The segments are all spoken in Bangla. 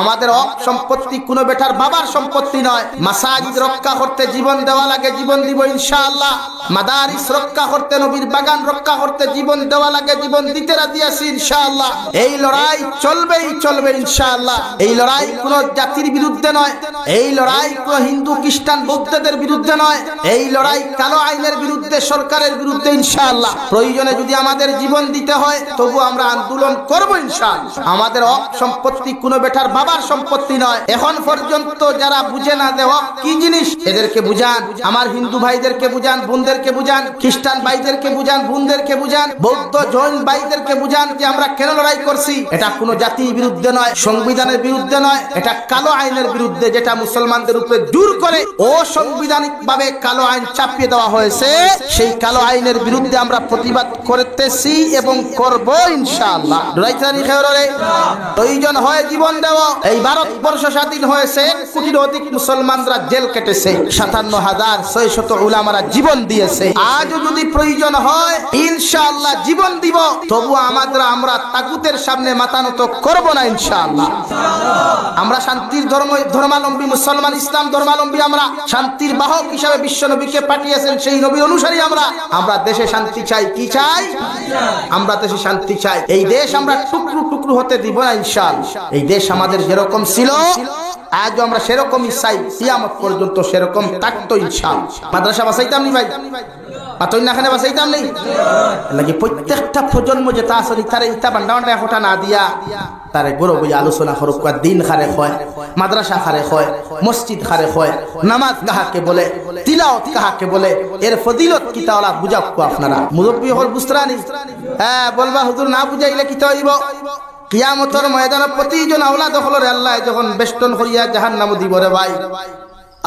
আমাদের হক সম্পত্তি কোনো বেটার বাবার সম্পত্তি নয়। মাসাজিদ রক্ষা করতে জীবন দেওয়া লাগে, জীবন দিব ইনশাআল্লাহ। মাদারিস রক্ষা করতে, নবীর বাগান রক্ষা করতে জীবন দেওয়া লাগে, জীবন দিতে রাজি আছি ইনশাআল্লাহ। এই লড়াই চলবেই চলবে ইনশাআল্লাহ। এই লড়াই কোনো জাতির বিরুদ্ধে নয়, এই লড়াই কোনো হিন্দু খ্রিস্টান বৌদ্ধদের বিরুদ্ধে নয়, এই লড়াই কালো আইনের বিরুদ্ধে, সরকারের বিরুদ্ধে ইনশাআল্লাহ। প্রয়োজনে যদি আমাদের জীবন দিতে হয় তবু আমরা আন্দোলন করব ইনশাআল্লাহ। আমাদের হক সম্পত্তি কোনো বেটার বাবার সম্পত্তি নয়। এখন পর্যন্ত যারা বুঝে না যে হক কি জিনিস, এদেরকে বুঝান। আমার হিন্দু ভাইদেরকে বুঝান, বোনদেরকে বুঝান, খ্রিস্টান ভাইদেরকে বুঝান, বোনদেরকে বুঝান, বৌদ্ধ জৈন ভাইদেরকে বুঝান যে আমরা কেন লড়াই করছি। এটা কোনো জাতির বিরুদ্ধে নয়, সংবিধানের বিরুদ্ধে নয়, এটা কালো আইনের বিরুদ্ধে, যেটা মুসলমানদের উপরে জোর করে অসাংবিধানিক ভাবে কালো আইন চাপিয়ে দেওয়া হয়েছে। সেই কালো আইনের বিরুদ্ধে আমরা প্রতিবাদ করতেছি এবং করব ইনশাআল্লাহ। প্রয়োজন হয় জীবন দেব। এই ভারতবর্ষ স্বাধীন হয়েছে, 1 কোটির অধিক মুসলমানরা জেল কেটেছে, 57,600 উলামারা জীবন দিয়েছে। আজও যদি প্রয়োজন হয় ইনশাআল্লাহ জীবন দিব, তবু আমরা তাগুতের সামনে মাথা নত করব না ইনশাআল্লাহ। আমরা শান্তির ধর্মাবলম্বী মুসলমান, ইসলাম ধর্মাবলম্বী, আমরা শান্তির বাহক হিসাবে বিশ্ব নবীকে পাঠিয়েছেন, সেই নবীর অনুসারী আমরা দেশে শান্তি চাই। কি চাই? আমরা দেশে শান্তি চাই। এই দেশ আমরা টুকরো টুকরো হতে দিব না ইনশাআল্লাহ। এই দেশ আমাদের যেরকম ছিল আজও আমরা সেরকমই চাই, কিয়ামত পর্যন্ত সেরকম থাকতো ইনশাআল্লাহ। মাদ্রাসা বাঁচাইতাম নি ভাই, পাতইনাখানে বাঁচাইতাম নেই লাগে। প্রত্যেকটা প্রজন্ম যেটা আসলে তারে ইটা বান্ডা বান্ডা একটা না দিয়া তারে গৌরব আলোচনা করুক। দিন খারে হয়, মাদ্রাসা খারে হয়, মসজিদ খারে হয়, নামাজ কাহাকে বলে, তিলাওয়াত কাহাকে বলে, এর ফজিলত কি তাওলা বুঝাও আপনারা। মুরব্বী হল বুঝরানি, হ্যাঁ বলবা হুজুর না বুঝাইলে কি হইব? কিয়ামতের ময়দানে প্রতিজন আওলাদ হলরে আল্লাহ যখন বেষ্টন করিয়া জাহান্নাম দিব রে ভাই,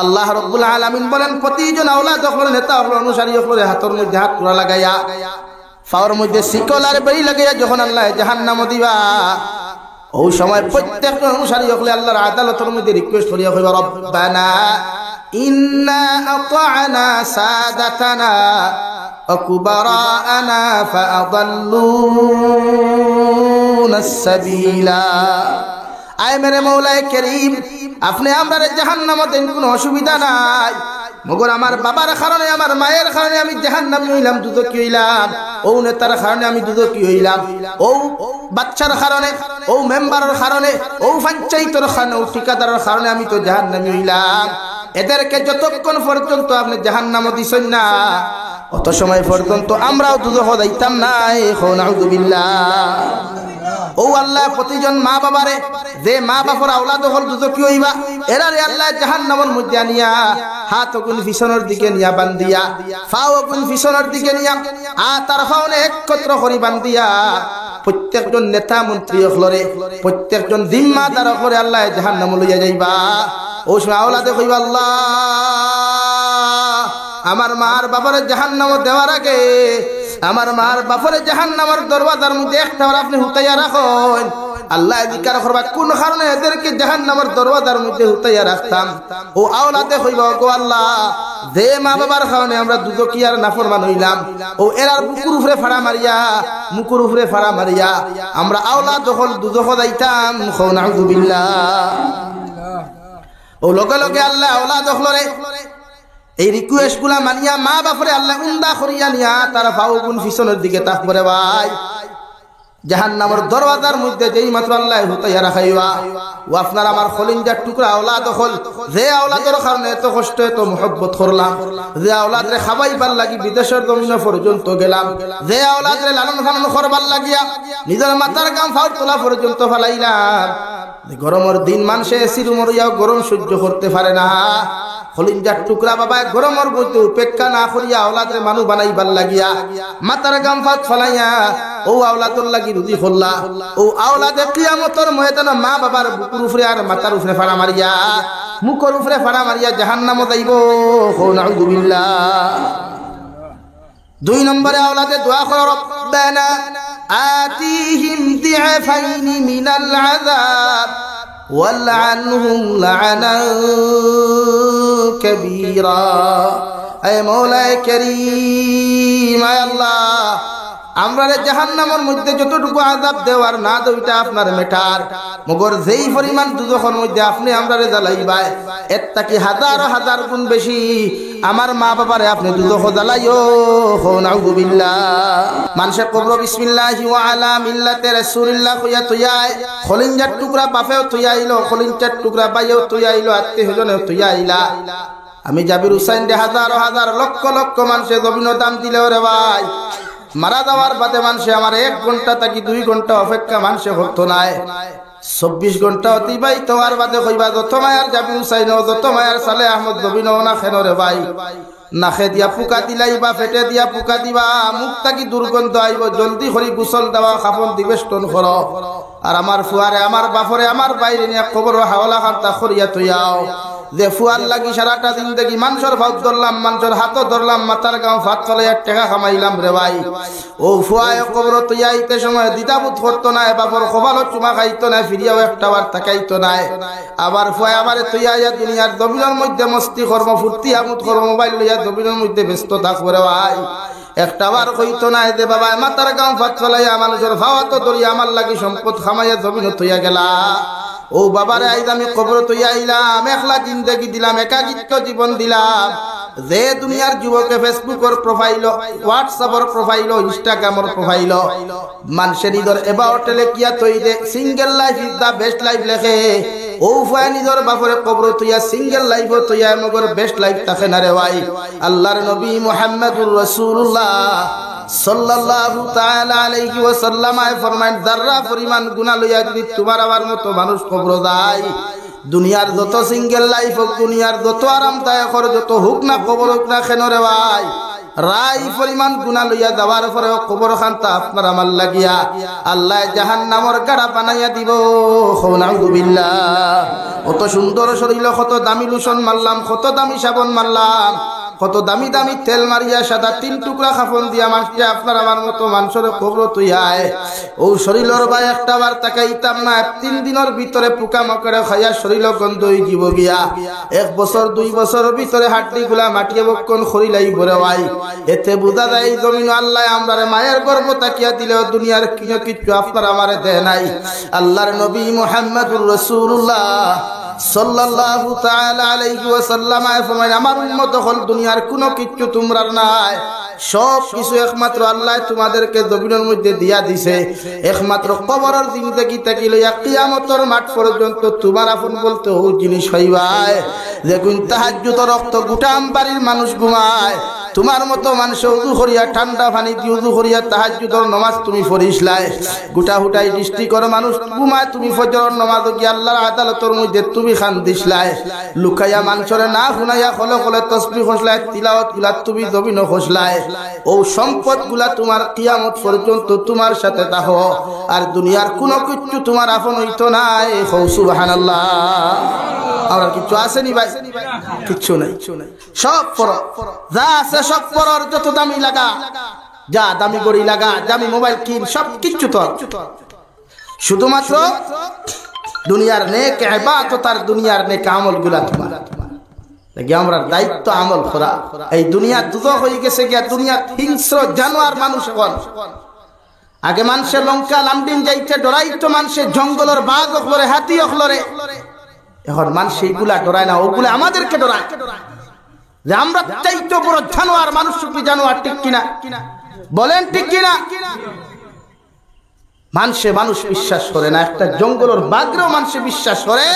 আল্লাহ রাব্বুল আলামিন বলেন প্রতিজন আওলাদ হল, নেতা হল, অনুসারী হল, হাতের মধ্যে হাত তোলা লাগাইয়া, পাওয়ার মধ্যে শিকল আর বেড়ি লাগাইয়া যখন আল্লাহ জাহান্নাম দিবা, ওই সময় প্রত্যেকজন অনুসারী হলে আল্লাহর আদালতের মধ্যে রিকোয়েস্ট করিয়া কইবা, রব্বানা ইন্না আতা'না সাদাতানা ওয়া কুবারা'না ফাআদাল্লুনা আস-সাবিলা। আয় মেরে মৌলায়ে কারীম, আপনি আমরারে জাহান্নামে দেন, কোনো অসুবিধা নাই, মগর আমার বাবার কারণে, আমার মায়ের কারণে আমি জাহান্নামী হইলাম, দুদকি হইলাম, ও নেতার কারণে আমি দুদকি হইলাম, ও বাচ্চার কারণে, ও মেম্বারের কারণে, ও পঞ্চায়েতের কারণে, ও ঠিকাদারের কারণে আমি তো জাহান্নামী হইলাম। এদেরকে যতক্ষণ পর্যন্ত আপনি জাহান্নামে দিছেন না, অত সময় পর্যন্ত আমরাও দুদক যাইতাম না। নাউযুবিল্লাহ। ও আল্লাহ প্রতিজন মা বাবারে, যে মা বাবার আওলাদ হল দুদকি হইবা, এরারে আল্লাহ জাহান্নামের মধ্যে আনিয়া হাত গুন পিছনের দিকে নিয়া বান্ধিয়া, পাও গুন পিছনের দিকে নিয়া, তার পাওনে একত্র করি বান্ধিয়া, প্রত্যেকজন নেতা মন্ত্রী হলরে, প্রত্যেকজন জিম্মাদার হলরে আল্লাহ জাহান্নামে লইয়া যাইবা। ও সময় আওলাদে কইবা, আল্লাহ আমার মার বাবারে জাহান্নামে দেওয়ার আগে, আমার মার বাপরে জাহান্নামের দরওয়াজার মধ্যে একটা আপনি হুতাইয়া রাখুন। আল্লাহ জিকির করবা কোন কারণে এদেরকে জাহান্নামের দরওয়াজার মধ্যে হুতাইয়া রাখতাম। ও আওলাদে কইবা, গো আল্লাহ, যে মা বাবার কারণে আমরা দুদকি আর নাফরমান হইলাম, ও এরার বুকুর উপরে ফাড়া মারিয়া, মুকুর উপরে ফাড়া মারিয়া আমরা আওলাদ যখন দুদক যাইতাম। নাউযুবিল্লাহ। ও লগে লগে আল্লাহ আওলাদ হলরে এই রিকোয়েস্ট গুলা মানিয়া মা বাপরে আল্লাহ উন্দা করিয়া নিয়া তারা পাও গুন পিছনের দিকে তাকবরে ভাই, জাহান্নামের দরওয়াজার মধ্যে যেই মাত্র আল্লাহ হুতাইয়া রাখাইবা, ও আপনার আমার খলিঞ্জার টুকরা আওলাদ হল, যে আওলাদের কারণে এত কষ্ট এত মহব্বত করলাম, যে আওলাদরে খাবাইবার লাগি বিদেশের জমিন পর্যন্ত গেলাম, যে আওলাদরে লালন পালন করবার লাগিয়া নিজের মাথার গাম ফাউট তোলা পর্যন্ত ফালাইলাম। গরমের দিন মানুষে এসির মরিয়াও গরম সহ্য করতে পারে না, খলিঞ্জার টুকরা বাবা গরমের মধ্যে উপেক্ষা না করিয়া আওলাদরে মানুষ বানাইবার লাগিয়া মাথার গাম ফাউট ফালাইয়া ও আওলাদর লাগি রুজি হল্লা, ও আওলাদে কিয়ামতের ময়দানে মা বাবার বুকুর উপরে আর মাথার উপরে ফাড়া মারিয়া, মুখের উপরে ফাড়া মারিয়া জাহান্নামে যাইব। নাউযুবিল্লাহ। 2 নম্বরে আওলাদে দোয়া করো, রব্বানা আতিহিম দিআফাইনি মিনাল আযাব ওয়ালআনহুম লা'নান কাবীরা। আয় মাওলায়ে কারীম, আয় আল্লাহ, আমরারে জাহান্নামের মধ্যে যতটুকু আযাব দেওয়ার না দইটা আপনার মেটার মগর যেই পরিমাণ দুজখের মধ্যে আপনি আমরারে জ্বালাইবাই এর থেকে হাজার হাজার গুণ বেশি আমার মা বাবারে আপনি দুজখ জ্বালাইও নাউযুবিল্লাহ মানুষের কবর বিসমিল্লাহি ওয়া আলা মিল্লাতি রাসূলিল্লাহ কইয়া তুইয়ায় খলিঞ্জার টুকরা বাপেও তুইয়াইলো খলিঞ্জার টুকরা বাইও তুইয়াইলো আত্মীয়স্বজনেও তুইয়াইলা আমি জাবির হুসাইন দে হাজার হাজার লক্ষ লক্ষ মানুষের জমিন দাম দিলেও রে ভাই মারা যাওয়ার বাদে মানুষে আমার 1 ঘন্টা থাকি 2 ঘন্টা অপেক্ষা মানুষে করতো নাই 24 ঘন্টা অতিবাহিত হওয়ার বাদে কইবা যত মায়ার জাবির হুসাইন যত মায়ার সালে আহমদ জবিন না খেন রে ভাই নাখে দিয়া পুকা দিলাই বা পেটে দিয়া পুকা দিবা মুখ থাকি দুর্গন্ধ আইব জলদি করে গোসল দেওয়া কাপড় দিবেষ্টন করো আর আমার ফুয়ারে আমার বাপরে আমার বাইরে নিয়ে কবর হাওলা খান্তা করিয়া তুইয়াও যে ফুয়ার লাগি সারাটা জিন্দগি মানুষের ভাত ধরলাম মানুষের হাতও ধরলাম মাথার গাঁও ভাত ফলাইয়া টাকা কামাইলাম রে ভাই ও ফুয়ায় কবর তুইয়াইতে সময় দ্বিধাবোধ করতো না বাপর খোবালো চুমা খাইতো না ফিরিয়াও একটা বার তাকাইতো না আবার ফুয়ায় আমারে তুইয়াইয়া দুনিয়ার জমিনের মধ্যে মস্তি কর্ম ফুর্তি আমোদ কর্ম মোবাইল লইয়া জমিনের মধ্যে ব্যস্ত থাকবো রে ভাই একটা বার কইতো না যে বাবা মাথার গাঁও ভাত ফলাইয়া মানুষের ভাওয়াতো ধরিয়া আমার লাগি সম্পদ খামাইয়া জমিনে তুইয়া গেলা ও বাবারে আইজ আমি কবর তুইয়া আইলাম একলা জিন্দগি দিলাম একাকিত্ব জীবন দিলাম যে দুনিয়ার যুবকে ফেসবুকের প্রোফাইল হোয়াটসঅ্যাপের প্রোফাইল ইনস্টাগ্রামের প্রোফাইল মানুষের নিজের এবাউটে লেখিয়া তৈ দে single life is the best life লেখে ও ফায় নিজের বাপরে কবর তুইয়া সিঙ্গেল লাইফ তুইয়া মগর বেস্ট লাইফ থাকে না রে ভাই আল্লাহর নবী মুহাম্মদুর রাসূলুল্লাহ সাল্লাল্লাহু তাআলা আলাইহি ওয়াসাল্লাম ফরমায়েন যারা পরিমাণ গুনাহ লইয়া যদি তোমার আমার মতো মানুষ কবর যায় দুনিয়ার যত সিঙ্গেল লাইফ হোক দুনিয়ার যত আরামদায়ক যত হোক না কবর হোক না কেন রে ভাই রাই পরিমাণ গুনাহ লইয়া যাওয়ার পরে কবর খান্তা আপনার আমার লাগিয়া আল্লাহ জাহান্নামের গাড়া বানাইয়া দিব নাউযুবিল্লাহ কত সুন্দর শরীর কত দামি লোশন মারলাম কত দামি সাবান মারলাম কত দামি দামি তেল মারিয়া সাদা 3 টুকরা কাফন দিয়া মানুষকে আপনার আমার মতো মানুষের কবর তুইয়ায় ও শরীরের ভাই একটা বার তাকাইতাম না 3 দিনের ভিতরে পোকা মাকড়ে খাইয়া শরীর গন্ধ হয়ে যাব গিয়া 1 বছর 2 বছরের ভিতরে হাড্ডি গুলা মাটিয়ে বক্ষণ খরিলাই ভরে ভাই এতে বুঝা যায় জমিন আল্লাহ আমরারে মায়ের গর্ভ তাকিয়া দিলেও দুনিয়ার কিছু আপনার আমারে দেয় নাই আল্লাহর নবী মুহাম্মদুর রাসূলুল্লাহ সাল্লাল্লাহু তাআলা আলাইহি ওয়াসাল্লাম ফরমায় আমার উম্মত হল দুনিয়ার কোনো কিছু তোমরা নাই সব কিছু একমাত্র আল্লাহ তোমাদেরকে জমিনের মধ্যে দিয়া দিছে একমাত্র কবরের জিন্দেগি থেকে লইয়া কিয়ামতের মাঠ পর্যন্ত তোমার আপন বলতে ও জিনিস হইবাই যে কোন তাহাজ্জুদের রক্ত গোটা আমবাড়ির মানুষ ঘুমায় তোমার মতো মানুষ উযু করিয়া ঠান্ডা পানি দিয়ে উযু করিয়া তাহাজ্জুদের নামাজ তুমি পড়িসলাই গোটা হুটাই ডিস্ট্রিক্টর মানুষ ঘুমায় তুমি ফজরের নামাজ কি আল্লাহর আদালতের মধ্যে তুমি খান দিসলাই লুকাইয়া মানুষরে না শুনাইয়া খলে খলে তাসবিহ খসলাই তিলাওয়াত গুলা তুমি জমিন খসলাই ও সম্পদ গুলা তোমার কিয়ামত পর্যন্ত তোমার সাথে থাকো আর দুনিয়ার কোনো কিছু তোমার আপন হইতো না সুবহানাল্লাহ আর কিছু আছে নি ভাই কিছু নাই সব পর যা আছে সব পরর যত দামি লাগা যা দামি গড়ি লাগা দামি মোবাইল কিন সব কিছু তো শুধুমাত্র দুনিয়ার নেক ইবাদত আর দুনিয়ার নেক আমলগুলা তোমার লাগি আমরা দায়িত্ব আমল করা এই দুনিয়া দুজো হয়ে গেছে গিয়া দুনিয়া হিংস্র জানোয়ার মানুষ এখন আগে মানুষের লঙ্কা লামডিন যাইতে ডরাইতো মানুষের জঙ্গলের বাঘ হলরে হাতি হলরে এখন মানুষ এইগুলা ডরায় না ওগুলা আমাদেরকে ডরায় যে আমরা চাইতো বড় জানোয়ার মানুষ কি জানোয়ার ঠিক কিনা বলেন ঠিক কিনা মানুষ বিশ্বাস করে না একটা জঙ্গলের বাঘরেও মানুষ বিশ্বাস করে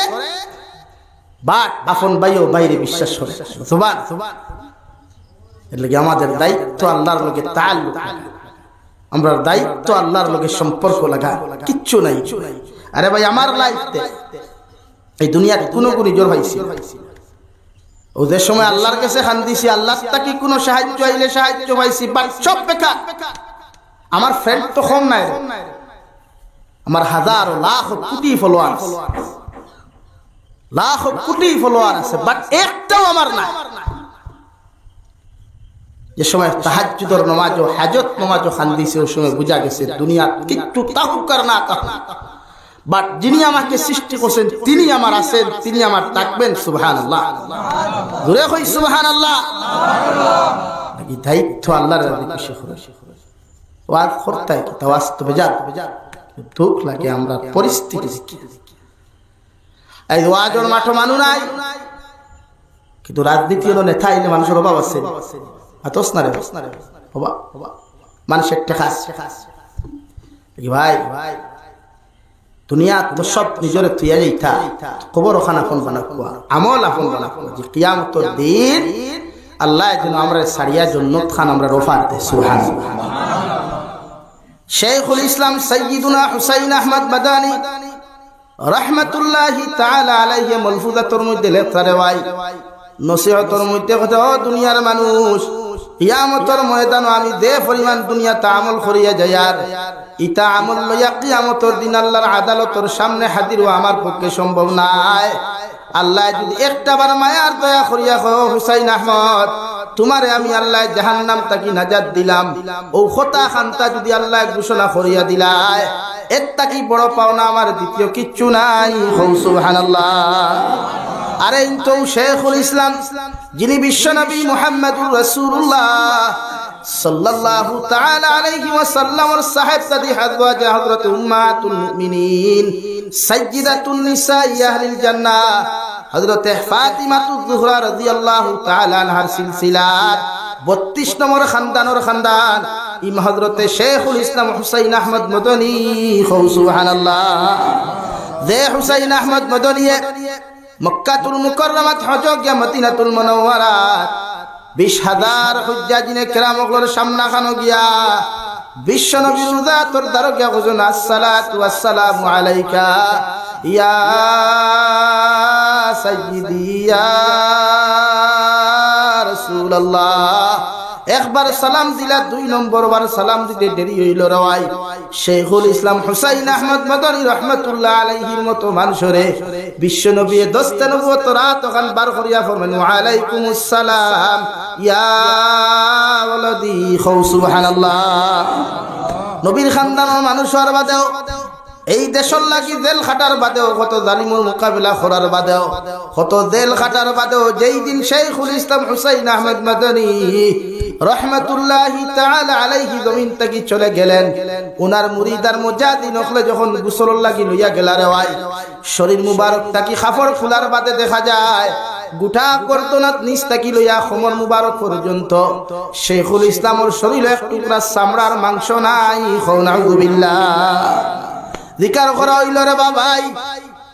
বাট আপন ভাইও বাইরে বিশ্বাস করে সুবহান এর লাগি আমাদের দায়িত্ব আল্লাহর লগে তাআল্লুক আমরা দায়িত্ব আল্লাহর লগে সম্পর্ক লাগা কিচ্ছু নাই আরে ভাই আমার লাইফতে এই দুনিয়ার কোনো গুণী জোর হইছে ওদের সময় আল্লাহর কাছে খান দিছি আল্লাহ তাকি কোনো সাহায্য আইলে সাহায্য পাইছি বাট সব বেকার আমার ফ্রেন্ড তো কম নাই আমার হাজার লাখ কোটি ফলোয়ার আছে বাট একটাও আমার না যে সময় তাহাজ্জুদের নামাজ ও হাজত নামাজ খান দিছি ওই সময় বুঝা গেছে দুনিয়া কিচ্ছু তাহুকার না বাট যিনি আমাকে সৃষ্টি করেছেন তিনি আমার আছেন তিনি আমার থাকবেন সুবহানাল্লাহ জোরে কই সুবহানাল্লাহ এই দায়িত্ব আল্লাহর কাছে ওয়াজ করতে কি তাওয়াজ তো বেজার দুঃখ লাগে আমরা পরিস্থিতি এই ওয়াজের মাঠ মানু নাই কিন্তু রাজনীতি হলো নেতা আইলে মানুষের অভাব আছে আতস না রে বাবা মানুষের টাকা ভাই দুনিয়া তো সব নিজের তুইয়া যাইতা খবর ওখানে আপন বানাকুয়া আমল আপন বানাকুয়া যে কিয়ামতের দিন আল্লাহ যেন আমরা সারিয়া জন্নত খান আমরা রফা দে সুবহানাল্লাহ। শেখুল ইসলাম সৈয়দুনা হুসাইন আহমদ মাদানী রহমাতুল্লাহি তাআলা আলাইহি মালফুজাতুর মধ্যে লেখা ভাই নসিহতের মধ্যে কথা দুনিয়ার মানুষ কিয়ামতের ময়দানে আমি দে পরিমাণ দুনিয়াতে আমল করিয়া যায়ার ইতা আমল লইয়া কিয়ামতের দিন আল্লাহর আদালতের সামনে হাজির হওয়া আমার পক্ষে সম্ভব নাই। আল্লাহ যদি একটাবার মায়ার দয়া করিয়া কয় হুসাইন আহমদ তোমারে আমি আল্লাহ জাহান্নাম থেকে নাজাত দিলাম ও খোতা খান্তা যদি আল্লাহ ঘোষণা করিয়া দিলায় এর তাকি বড় পাওনা আমার দ্বিতীয় কিচ্ছু নাই সুবহানাল্লাহ। আরে তো শেখুল ইসলাম যিনি বিশ্বনবী মুহাম্মদুর রাসূলুল্লাহ সাল্লাল্লাহু তাআলা আলাইহি ওয়াসাল্লামের সাহাবী হযরত হযরত উম্মাতুল মুমিনিন সাইয়্যিদাতুন নিসাই আহলিল জান্নাহ হযরত ফাতিমাতুজ জোহরা রাদিয়াল্লাহু তাআলা আনহার সিলসিলাত 32 নম্বর খানদানের খানদান ইম হযরত শেখুল ইসলাম হুসাইন আহমদ মদনী সুবহানাল্লাহ। যে হুসাইন আহমদ মদনী মক্কাতুল মুকাররমাত হজ গিয়া মদিনাতুল মুনাওয়ারাত 20,000 হুজ্জাজিনে কেরামগুলোর সামনা খানো গিয়া বিশ্ব নবীর উযাতর দারগা হুজুর আসসালাতু ওয়াসসালামু আলাইকা ইয়া সাইয়্যিদি ইয়া রাসূলুল্লাহ একবার সালাম দিলা 2 নম্বর বার সালাম দিতে দেরি হইল রাওয়াই শেখুল ইসলাম হুসাইন আহমদ মাদানী রাহমাতুল্লাহ আলাইহির মতো মানুষরে বিশ্ব নবী দস্তে নবুয়ত রাত ওখান বার করিয়া ফরমান ওয়া আলাইকুমুস সালাম ইয়া ওয়ালাদি সুবহানাল্লাহ। নবীর খানদানের মানুষের বাদেও এই দেশের লাগি জেল খাটার বাদেও কত জালিমুল মোকাবিলা করার বাদেও কত জেল খাটার বাদেও যেই দিন শেখুল ইসলাম হুসাইন আহমদ মাদানী রহমাতুল্লাহি তাআলা আলাইহি জমিন থেকে চলে গেলেন উনার মুরিদার মুজাহিদিন হলে যখন গোসল লাগি লইয়া গেলারে ভাই শরীর মুবারক তাকি কাপড় খোলার বাদে দেখা যায় গোটা গর্দনাত নিচ তাকি লইয়া খমর মুবারক পর্যন্ত শেখুল ইসলামের শরীরে এক টুকরা চামড়ার মাংস নাই নাউযুবিল্লাহ। জিকার করা হইল রে বাবাই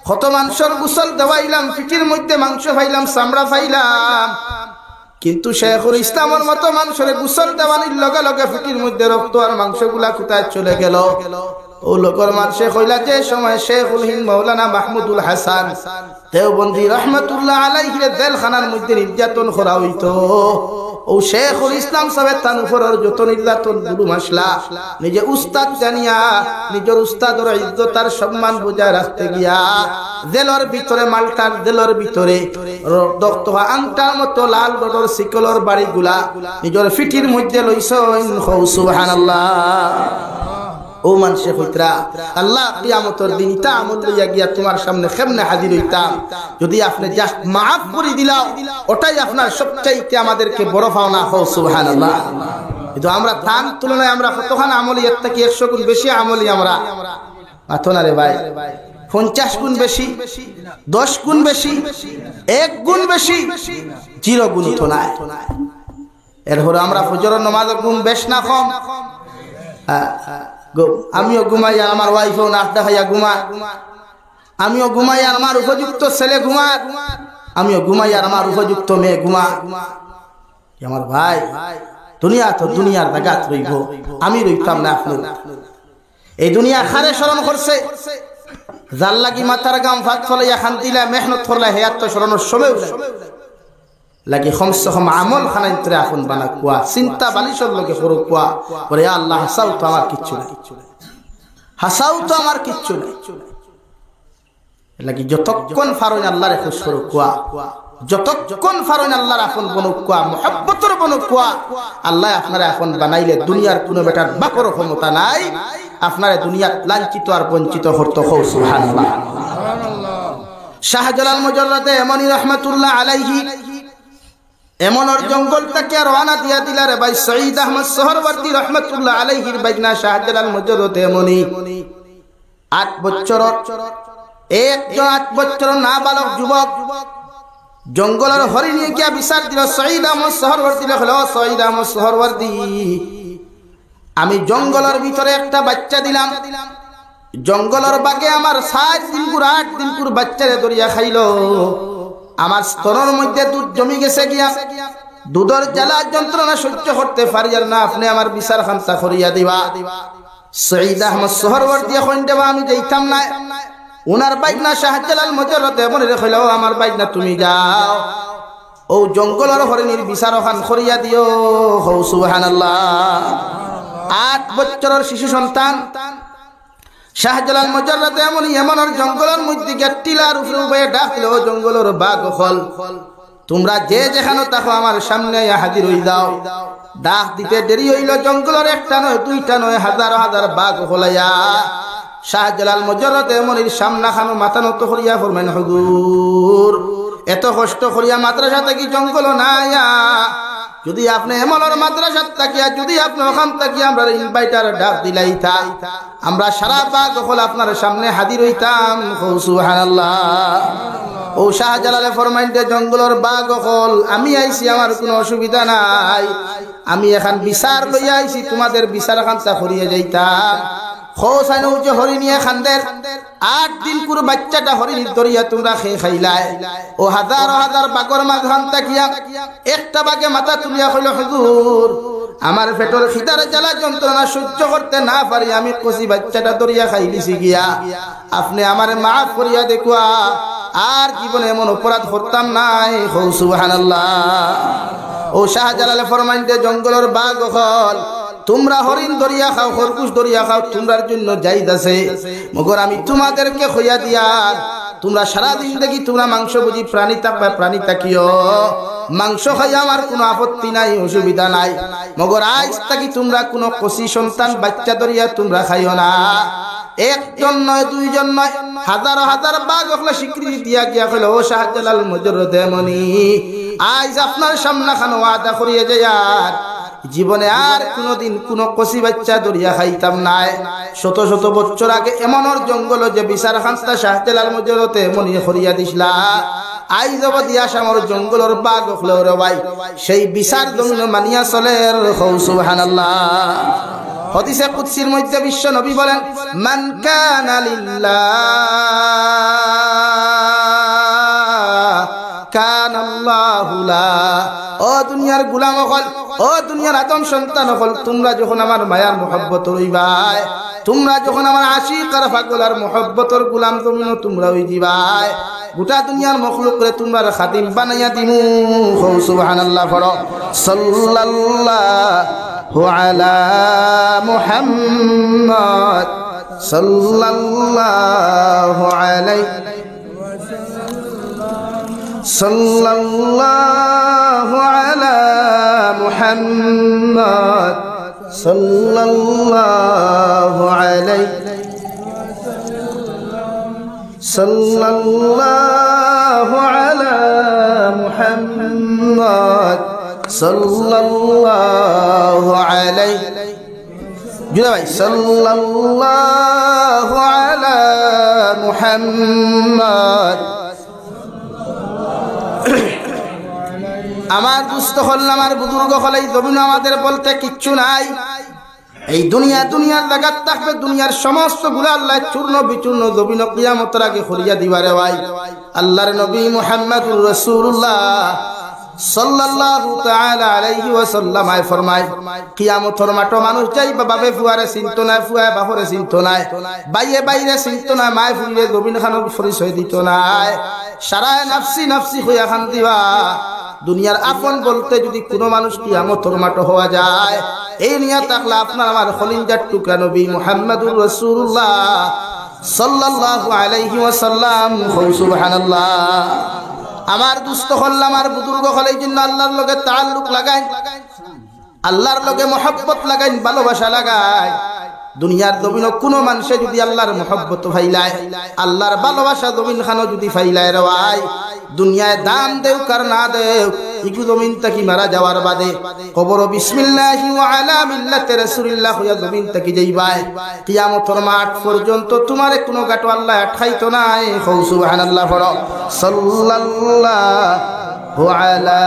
কত মানুষের গোসল দেওয়াইলাম পিঠির মধ্যে মাংস পাইলাম চামড়া পাইলাম কিন্তু শেখুল ইসলামের মতো মানুষের গোসল দেওয়ানির লগে লগে পিঠির মধ্যে রক্ত আর মাংসগুলা কোথায় চলে গেল ও লোকের মানুষে কইলা যে সময় শেখুল হিন্দ মাওলানা মাহমুদুল হাসান দেওবন্দি রহমাতুল্লাহ আলাইহি জেলখানার মধ্যে নির্যাতন করা হইতো ও শেখুল ইসলাম সাহেব তার উপরের যত নির্যাতন জুলুম আসলা নিজে উস্তাদ জানিয়া নিজের উস্তাদের ইজ্জত আর সম্মান বজায় রাখতে গিয়া জেলের ভিতরে মালটার জেলের ভিতরে দক্ত আংটার মতো লাল রডর শিকলর বাড়িগুলা নিজের পিঠির মধ্যে লইছেন সুবহানাল্লাহ। ও মানুষে হইতরা আল্লাহ কিয়ামতের দিন তা আমল লইয়া গিয়া তোমার সামনে কেমনে হাজির হইতাম যদি আপনি যা মাফ করে দিলাও ওটাই আপনার সবচাইতে আমাদেরকে বড় পাওনা হও সুবহানাল্লাহ। কিন্তু আমরা তার তুলনায় আমরা কতখানি আমলি এর থেকে 100 গুণ বেশি আমলি আমরা মাথো না রে ভাই 50 গুণ বেশি 10 গুণ বেশি 1 গুণ বেশি 0 গুণ তো নাই। এরপর আমরা ফজরের নামাজের গুণ বেশ না কম আমিও ঘুমাই আর আমার ওয়াইফও নাস্তা খাইয়া ঘুমায় আমিও ঘুমাই আর আমার উপযুক্ত ছেলে ঘুমায় আমিও ঘুমাই আর আমার উপযুক্ত মেয়ে ঘুমায়। আমার ভাই দুনিয়া তো দুনিয়ার জায়গাত রইব আমি রইতাম না আপনি এই দুনিয়া খারে স্মরণ করছে যার লাগি মাথার গাম ফাঁক ফলাইয়া খান্তিলা মেহনত করলা হেয়ার তো স্মরণের সময় লাগি কমসে কম আমল খানাই তোরে আপন বানা কুয়া চিন্তা বালিশর লগে করো কুয়া বলে আল্লাহ হাসাও তো আমার কিচ্ছু নাই হাসাও তো আমার কিচ্ছু নাই লাগি যতক্ষণ ফারুন আল্লাহরে খুশ করো কুয়া যতক্ষণ ফারুন আল্লাহর আপন বনো কুয়া মুহাব্বতের বনো কুয়া আল্লাহ আপনারে আপন বানাইলে দুনিয়ার কোনো বেটার বাপর ক্ষমতা নাই আপনারে দুনিয়াত লাঞ্ছিত আর বঞ্চিত করতে হও সুবহানাল্লাহ। শাহজালাল মুজাররদে এমনি রহমাতুল্লাহ আলাইহি এমন ওর জঙ্গল থেকে রওনা দিয়া দিলারে ভাই সঈদ আহমদ সোহরওয়ার্দী রহমাতুল্লাহ আলাইহির বাইনা শাহজালাল মুজাররদ এমনি 8 বছর একজন 8 বছর নাবালক যুবক জঙ্গলের হরিণ নিয়ে গিয়া বিচার দিল সঈদ আহমদ সোহরওয়ার্দী হলো সঈদ আহমদ সোহরওয়ার্দী আমি জঙ্গলের ভিতরে একটা বাচ্চা দিলাম জঙ্গলের বাগে আমার 7 দিন পুর 8 দিন পুর বাচ্চারে দরিয়া খাইলো আমার স্তনের মধ্যে দুধ জমি গেছে গিয়া দুধের জ্বালা যন্ত্রণা সহ্য করতে পারি আর না আপনি আমার বিচার খামসা করিয়া দিবা সঈদ আহমদ সোহরওয়ার্দী এখন দেবা আমি যাইতাম না উনার বাইকনা শাহজালাল মুজাররদ এমন রেখল আমার বাইকনা তুমি যাও ও জঙ্গলের হরিণীর বিচার খান করিয়া দিও হৌ সুবহানাল্লাহ 8 বছরের শিশু সন্তান শাহজালাল মুজাররদ এমন জঙ্গলের মধ্যে গিয়ে টিলার উপরে উঠে ডাকলো জঙ্গলের বাঘ হল তোমরা যে যেখানে থাকো আমার সামনে হাজির হই যাও ডাক দিতে দেরি হইল জঙ্গলের একটা নয় দুইটা নয় হাজার হাজার বাঘ হলাইয়া শাহজালাল মুজাররদ এমনির সামনা খানো মাথা নত করিয়া ফরমান হুজুর এত কষ্ট করিয়া মাদ্রাসা থেকে জঙ্গল না আয়া যদি আপনি এমনের মাদ্রাসা তাকিয়া যদি আপনি ওখান তাকিয়া আমরা ইনভাইটার ডাক দিলাইতা আমরা সারা বাঘ হল আপনার সামনে হাজির হইতাম সুবহানাল্লাহ ও শাহজালালে ফরমাইতে জঙ্গলের বাঘ হল আমি আইছি আমার কোনো অসুবিধা নাই আমি এখন বিচার লইয়া আইছি তোমাদের বিচার খান্তা করিয়া যাইতাম খোসানো যে হরিণিয়া খান্দের 8 দিন পুরো বাচ্চাটা হরিণীর দরিয়া তোমরা খেয়ে খাইলাই ও হাজার হাজার বাঘর মাঝখান তাকিয়া একটা বাঘে মাথা তুলিয়া কইল হুজুর আমার পেটর খিদার জ্বালা যন্ত্রণা সহ্য করতে না পারি আমি কচি বাচ্চাটা দরিয়া খাইলিছি গিয়া আপনি আমারে মাফ করিয়া দেখুয়া আর জীবনে এমন অপরাধ করতাম নাই হৌ সুবহানাল্লাহ ও শাহজালালে ফরমাইতে জঙ্গলের বাঘ হল তোমরা হরিণ দরিয়া খাও খরগোশ দরিয়া খাও তোমার জন্য জায়েজ আছে মগর আমি তোমাদেরকে কইয়া দিয়া তোমরা সারা দিন দেখি তোমরা মাংস বুঝি প্রাণী তাকিও মাংস খাই আমার কোনো আপত্তি নাই অসুবিধা নাই মগর আজ তাকি তোমরা কোনো কচি সন্তান বাচ্চা দরিয়া তোমরা খাইও না একজন নয় দুইজন নয় হাজার হাজার বাঘ হলে স্বীকৃতি দিয়া গিয়া কইল ও শাহজালাল মুজাররদ এমনি আজ আপনার সামনা খানো ওয়াদা করিয়ে যায় আর জীবনে আর কোনদিন কোন কচি বাচ্চা দরিয়া খাইতাম নাই শত শত বছর আগে এমনর জঙ্গল যে বিচার খান্তা শাহজালাল মুজাররদ এমনি করিয়া দিছিলা আই যাব দিয়া সামর জঙ্গলের বাঘ হলো রে ভাই সেই বিচার জমিন মানিয়া চলে সুবহানাল্লাহ হাদিসে কুদসির মধ্যে বিশ্ব নবী বলেন মান কানা লিল্লাহ কানাল্লাহু লা ও দুনিয়ার গোলাম হল ও দুনিয়ার আদম সন্তান হল তোমরা যখন আমার মায়ার মহব্বত রইবাই তোমরা যখন আমার আশিক আর পাগল আর মহব্বতর গোলাম তোমরা হই দিবাই গোটা দুনিয়ার মখলুক করে তোমরা খাদিম বানাইয়া দিমু সুবহানাল্লাহ পড়ো সাল্লাল্লাহু আলা মুহাম্মদ সাল্লাল্লাহু আলাইহি সাল্লাল্লাহু আলা মুহাম্মদ সাল্লাল্লাহু আলাইহি সাল্লাল্লাহু আলা মুহাম্মদ সাল্লাল্লাহু আলাইহি জুড়ে ভাই সাল্লাল্লাহু আলা মুহাম্মদ আমার দুস্থ হল আমার বুজুর্গ হল এই জমিন আমাদের বলতে কিচ্ছু নাই এই দুনিয়ার জায়গা থাকবে দুনিয়ার সমস্ত গুলা আল্লাহ চূর্ণ বিচূর্ণ জমিন কিয়ামতের আগে করিয়া দিবারে ভাই আল্লাহর নবী মুহাম্মদুর রাসূলুল্লাহ সাল্লাল্লাহু তাআলা আলাইহি ওয়াসাল্লাম আয় ফরমায় কিয়ামতের মাঠে মানুষ যাইবা বাপে ফুয়ারে চিন্তা নাই ফুয়া বাপরে চিন্তা নাই বাইয়ে বাইরে চিন্তা নাই মায় ফুলে জমিন খানক পরিচয় দিত নাই সারা নফসি নফসি হইয়া খান দিবা দুনিয়ার আপন বলতে যদি কোনো মানুষ কিয়ামতের মাঠে হওয়া যায় এই নিয়া তাকলা আপনার আমার খলিঞ্জার টুকরা নবী মুহাম্মদুর রাসূলুল্লাহ সাল্লাল্লাহু আলাইহি ওয়াসাল্লাম সুবহানাল্লাহ আমার দুস্থ হল আমার বুজুর্গ হল এই জন্য আল্লাহর লগে তাআল্লুক লাগাই আল্লাহর লগে মহব্বত লাগাই ভালোবাসা লাগাই দুনিয়ার জমিন কোন মানুষে যদি আল্লাহর মহব্বত ফাইলায় আল্লাহর ভালোবাসা জমিন খানো যদি ফাইলায় রে ভাই দুনিয়ায় দাম দেও কার না দেও ইকু জমিন তাকি মারা যাওয়ার বাদে কবর বিসমিল্লাহি ওয়া আলা মিল্লাতি রাসূলিল্লাহ হইয়া জমিন তাকি যাইবাই কিয়ামতের মাঠ পর্যন্ত তোমারে কোনো গাটো আল্লাহ আটকাইতো না সুবহানাল্লাহ পড়ো সাল্লাল্লাহু আলা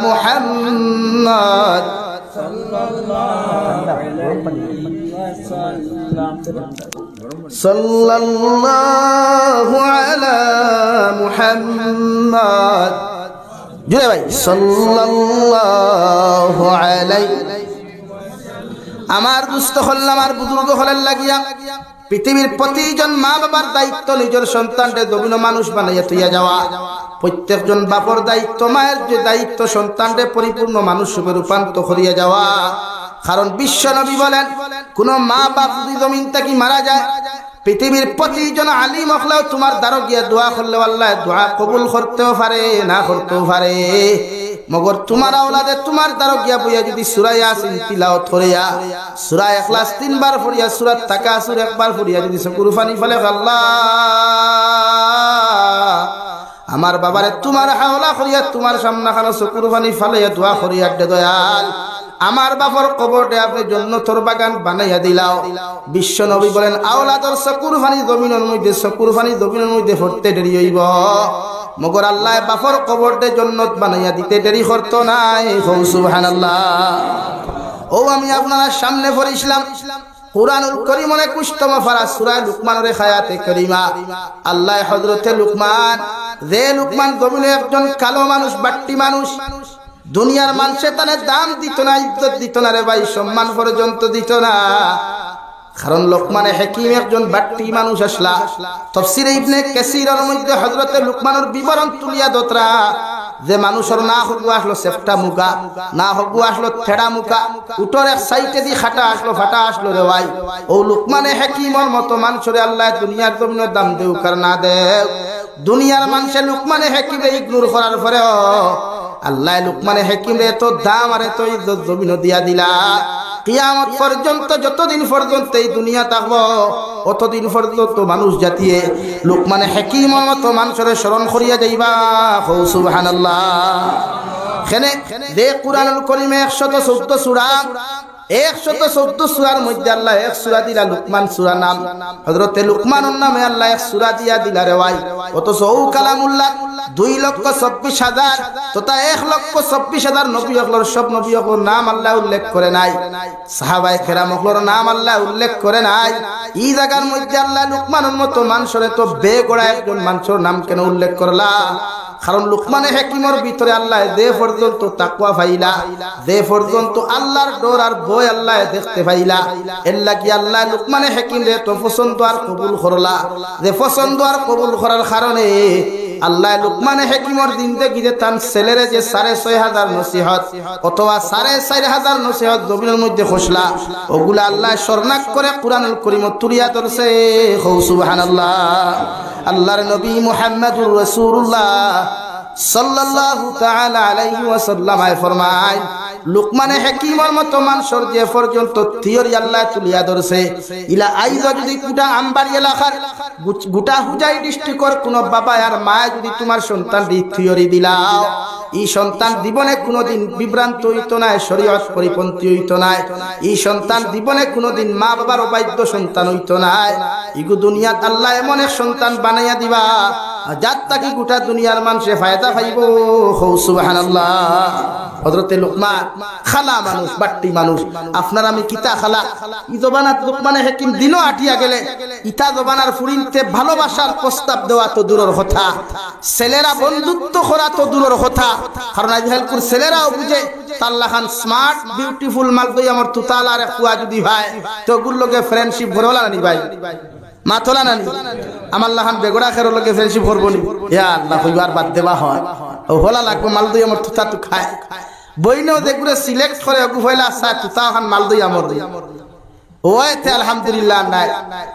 মুহাম্মদ সাল্লাল্লাহু আলা মুহাম্মদ জুড়ে ভাই সাল্লাল্লাহু আলাইহি আমার দুস্থ হল আমার বুজুর্গ হলেন লাগিয়া পৃথিবীর প্রতিজন মা বাবার দায়িত্ব নিজের সন্তানকে দবিন মানুষ বানাইয়া তুইয়া যাওয়া প্রত্যেকজন বাপর দায়িত্ব মায়ের যে দায়িত্ব সন্তানকে পরিপূর্ণ মানুষ রূপে রূপান্তর করিয়া যাওয়া কারণ বিশ্ব নবী বলেন কোন মা বাপ যদি জমিন থেকে মারা যায় পৃথিবীর প্রতিজন আলিম হলেও তোমার দ্বারা গিয়া দোয়া করলে আল্লাহ দোয়া কবুল করতেও পারে না করতেও পারে মগর তোমার আওলাদে তোমার দ্বারা গিয়া বইয়া যদি সূরা ইয়াসিন তিলাওয়াত করিয়া সূরা ইখলাস 3 বার পড়িয়া সূরা তাকাসুর একবার পড়িয়া যদি চকুর পানি ফেলে আল্লাহ আমার বাবারে তোমার হাওলা করিয়া তোমার সামনে খানো চকুর পানি ফেলাইয়া দোয়া করিয়া দয়াল আমার বাবার কবরতে আপনি জান্নাতের বাগান বানাইয়া দিলাও বিশ্ব নবী বলেন আওলাদর চকুর পানি জমিনের মধ্যে চকুর পানি জমিনের মধ্যে পড়তে দেরি হইব মগর আল্লাহ বাফর কবরতে জান্নাত বানাইয়া দিতে দেরি করতো না সুবহানাল্লাহ ও আমি আপনার সামনে পড়িছিলাম কুরআনুল কারীমের 21তম পারা সূরা লুকমানের আয়াতে কারীমা আল্লাহ হযরতে লুকমান যে লুকমান জমিনে একজন কালো মানুষ বাট্টি মানুষ দুনিয়ার মানুষে তারে দাম দিত না ইজ্জত দিত না রে ভাই সম্মান পর্যন্ত দিত না কারণ লোকমানে হাকিম একজন বাট্টি মানুষ আসলা তাফসীরে ইবনে কাসীরের মধ্যে হযরতে লুকমানের বিবরণ তুলিয়া দতরা যে মানুষের না হগু আসলো সেফটা মুকা না হগু আসলো থেড়া মুকা উটর এক সাইডে দি খাটা আসলো ফাটা আসলো রে ভাই ও লুকমানে হাকিমের মতো মানুষরে আল্লাহ দুনিয়ার জমিনের দাম দেও কার না দেও দুনিয়ার মানুষে লুকমানে হাকিমে ইগনোর করার পরেও আল্লাহ লুকমানে হাকিমে এত দাম আর এত ইজ্জত জমিন দিয়া দিলা কিয়ামত পর্যন্ত যতদিন পর্যন্ত এই দুনিয়া থাকবো অতদিন পর্যন্ত মানুষ জাতিয়ে লুকমানে হাকিমের মতো মানুষের স্মরণ করিয়া যাইবা সুবহানাল্লাহ এখানে যে কুরআনুল কারীমে 114 সূরা 114 সূরার মধ্যে আল্লাহ এক সূরা দিলা লুকমান সূরা নাম হযরতে লুকমানের নামে আল্লাহ এক সূরা দিয়া দিলা রে ভাই অথচ ও কালামুল্লাহ 2,24,000 তথা 1,24,000 নবী হকলর সব নবী হকলর নাম আল্লাহ উল্লেখ করে নাই সাহাবায়ে কেরাম হকলর নাম আল্লাহ উল্লেখ করে নাই এই জায়গার মধ্যে আল্লাহ লুকমানের মতো মানুষের তো বেগড়া একজন মানুষের নাম কেন উল্লেখ করলা কারণ লুকমানে হাকিমের ভিতরে আল্লাহ যে পর্যন্ত তাকওয়া পাইলা যে পর্যন্ত আল্লাহর ডর আর ভয় আল্লাহ দেখতে পাইলা এর লাগি আল্লাহ লুকমানে হাকিম রে তো পছন্দ আর কবুল করলা যে পছন্দ আর কবুল করার কারণে আল্লাহ লুকমানে হাকিমের জিন্দেগিতে তার ছেলেরে যে 6,500 নসিহত অথবা 4,500 নসিহত জমিনের মধ্যে খসলা ওগুলা আল্লাহ শরণাক করে কুরআনুল কারীম তুলিয়া ধরছে সুবহানাল্লাহ আল্লাহর নবী মুহাম্মদুর রাসূলুল্লাহ সাল্লাল্লাহু তাআলা আলাইহি ওয়াসাল্লাম ফরমায় লুকমানে হাকিমের মতো মানুষের যে পর্যন্ত থিওরি আল্লাহ তুলিয়া ধরছে ইলা আইজ যদি গোটা আমবাড়ি এলাকার গোটা হুজাই ডিস্ট্রিক্টর কোন বাবা আর মা যদি তোমার সন্তান থিওরি দিলাও এই সন্তান জীবনে কোনোদিন বিভ্রান্ত হইতো না শরীয়ত পরিপন্থী হইতো না এই সন্তান জীবনে কোনোদিন মা বাবার অবাধ্য সন্তান হইতো না ইগু দুনিয়াত আল্লাহ এমন এক সন্তান বানাইয়া দিবা যার তাকে গোটা দুনিয়ার মানুষে ফায়দা পাইব সুবহানাল্লাহ হযরতে লুকমান খালা মানুষ বাট্টি মানুষ আপনার আমি কিতা খালা ই জবানাত লুকমানে হাকিম দিনও আটিয়া গেলে ইতা জবানার ফুরিনতে ভালোবাসার প্রস্তাব দেওয়া তো দূরের কথা ছেলেরা বন্ধুত্ব করা তো দূরের কথা কারণ আজকালকার ছেলেরাও বুঝে তাল্লা খান স্মার্ট বিউটিফুল মাল দই আমার তুতালার কুয়া যদি ভাই তো ওগুলোর লগে ফ্রেন্ডশিপ ভরলা না ভাই মাতলা নানি আমার লাহান বেগড়া খেরো লগে ফ্রেন্ডশিপ করবো নি ইয়া আল্লাহ কইবার বাদ দেবা হয় ও হলা লাগবো মাল দই আমার তুতা তো খায় বইনেও যেগুলো সিলেক্ট করে ওগু হইলা আসা তুতা খান মাল দই আমার দই ওইতে আলহামদুলিল্লাহ নাই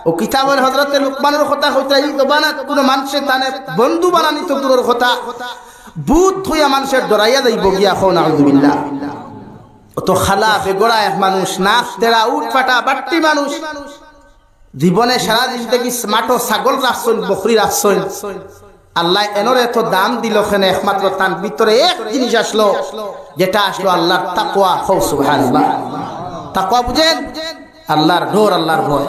ও কিতাবের হযরতে লুকমানের কথা কইতা এই জবানাত কোন মানুষে তানে বন্ধু বানানি তো দূরের কথা ভূত হইয়া মানুষের ডরাইয়া যাইব গিয়া এখন আউযুবিল্লাহ তো খালা বেগড়া এক মানুষ, নাক তেরা উঠ ফাটা বাট্টি মানুষ, জীবনে সারা জিন্দগি মাঠো ছাগল রাখছেন, বকরি রাখছেন। আল্লাহ এনরে এত দাম দিল কেনে? একমাত্র তার ভিতরে এক জিনিস আসলো, যেটা আসলো আল্লাহর তাকওয়া। সুবহানাল্লাহ। তাকওয়া বুঝেন? আল্লাহর ডর, আল্লাহর ভয়।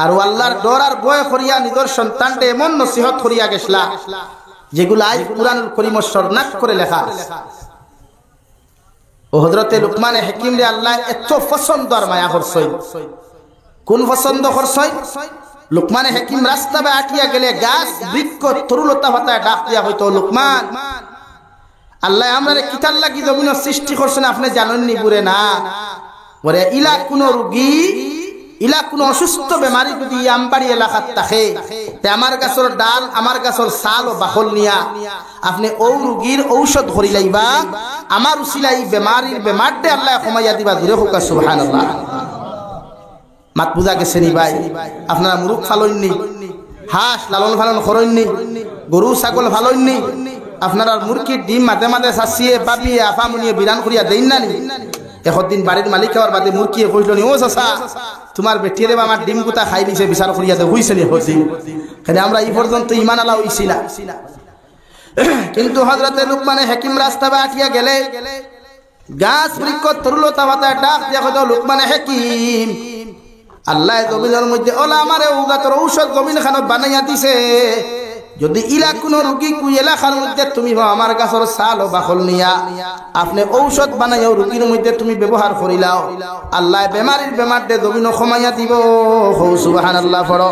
আর আল্লাহর ডর আর ভয় করিয়া নিজের সন্তানকে এমন নসিহত করিয়া গেছলা যেগুলো আজ কুরআনুল কারীম শরনাক করে লেখা। ও হযরতে লুকমানে হাকিম রে আল্লাহ এত পছন্দ আর মায়া করছই। কোন পছন্দ করছই? লুকমানে হাকিম রাস্তা বে আটিয়া গেলে গাছ বৃক্ষ তরুলতা পাতায় ডাক দিয়া হইতো, লুকমান আল্লাহ আমরারে কিতার লাগি জমিন সৃষ্টি করছেন আপনি জানেননি বুরে না? ওরে ইলা কোন রোগী, ইলা কোন অসুস্থ বেমারি যদি আমবাড়ি এলাকাত থাকে, তে আমার গাছর ডাল, আমার গাছর ছাল ও বাকল নিয়া আপনি ও রোগীর ঔষধ করি লাইবা, আমার উসিলাই বেমারির বেমারতে আল্লাহ কমাইয়া দিবা। দূরে হোক সুবহানাল্লাহ। মাত বুঝা গেছে নি ভাই? আপনারা মুরুখ ফালইননি, হাঁস লালন ফালন করইননি, গরু ছাগল ফালইননি, আপনারা মুরগির ডিম মাঝে মাঝে চাচিয়ে বাপিয়ে আফামুনিয়ে বিরান করিয়া দেন না নি? একদিন বাড়ির মালিক হওয়ার বাদে মুরগিয়ে কইল নি, ও চাচা তোমার বেটিয়ে রে আমার ডিম গুতা খাই নিছে, বিচার করিয়া দে হইছে নি? হইছে। কিন্তু আমরা এই পর্যন্ত ইমান আলা হইছি না। কিন্তু হযরতে লুকমানে হাকিম রাস্তা বা আটিয়া গেলে গাছ বৃক্ষ তরুলতা পাতায় ডাক দিয়া কইতো, লুকমানে হাকিম আল্লাহ জমিনের মধ্যে ওলা আমারে উগাতর ঔষধ জমিন খানো বানাইয়া দিছে, যদি ইলা কোন রোগী কুই এলাকার মধ্যে তুমি আমার গাছর ছাল ও বাকল নিয়া আপনি ঔষধ বানাইয়া রোগীর মধ্যে তুমি ব্যবহার করিলাও, আল্লাহ বেমারির বেমারতে জমিন কমাইয়া দিব। সুবহানাল্লাহ। পড়ো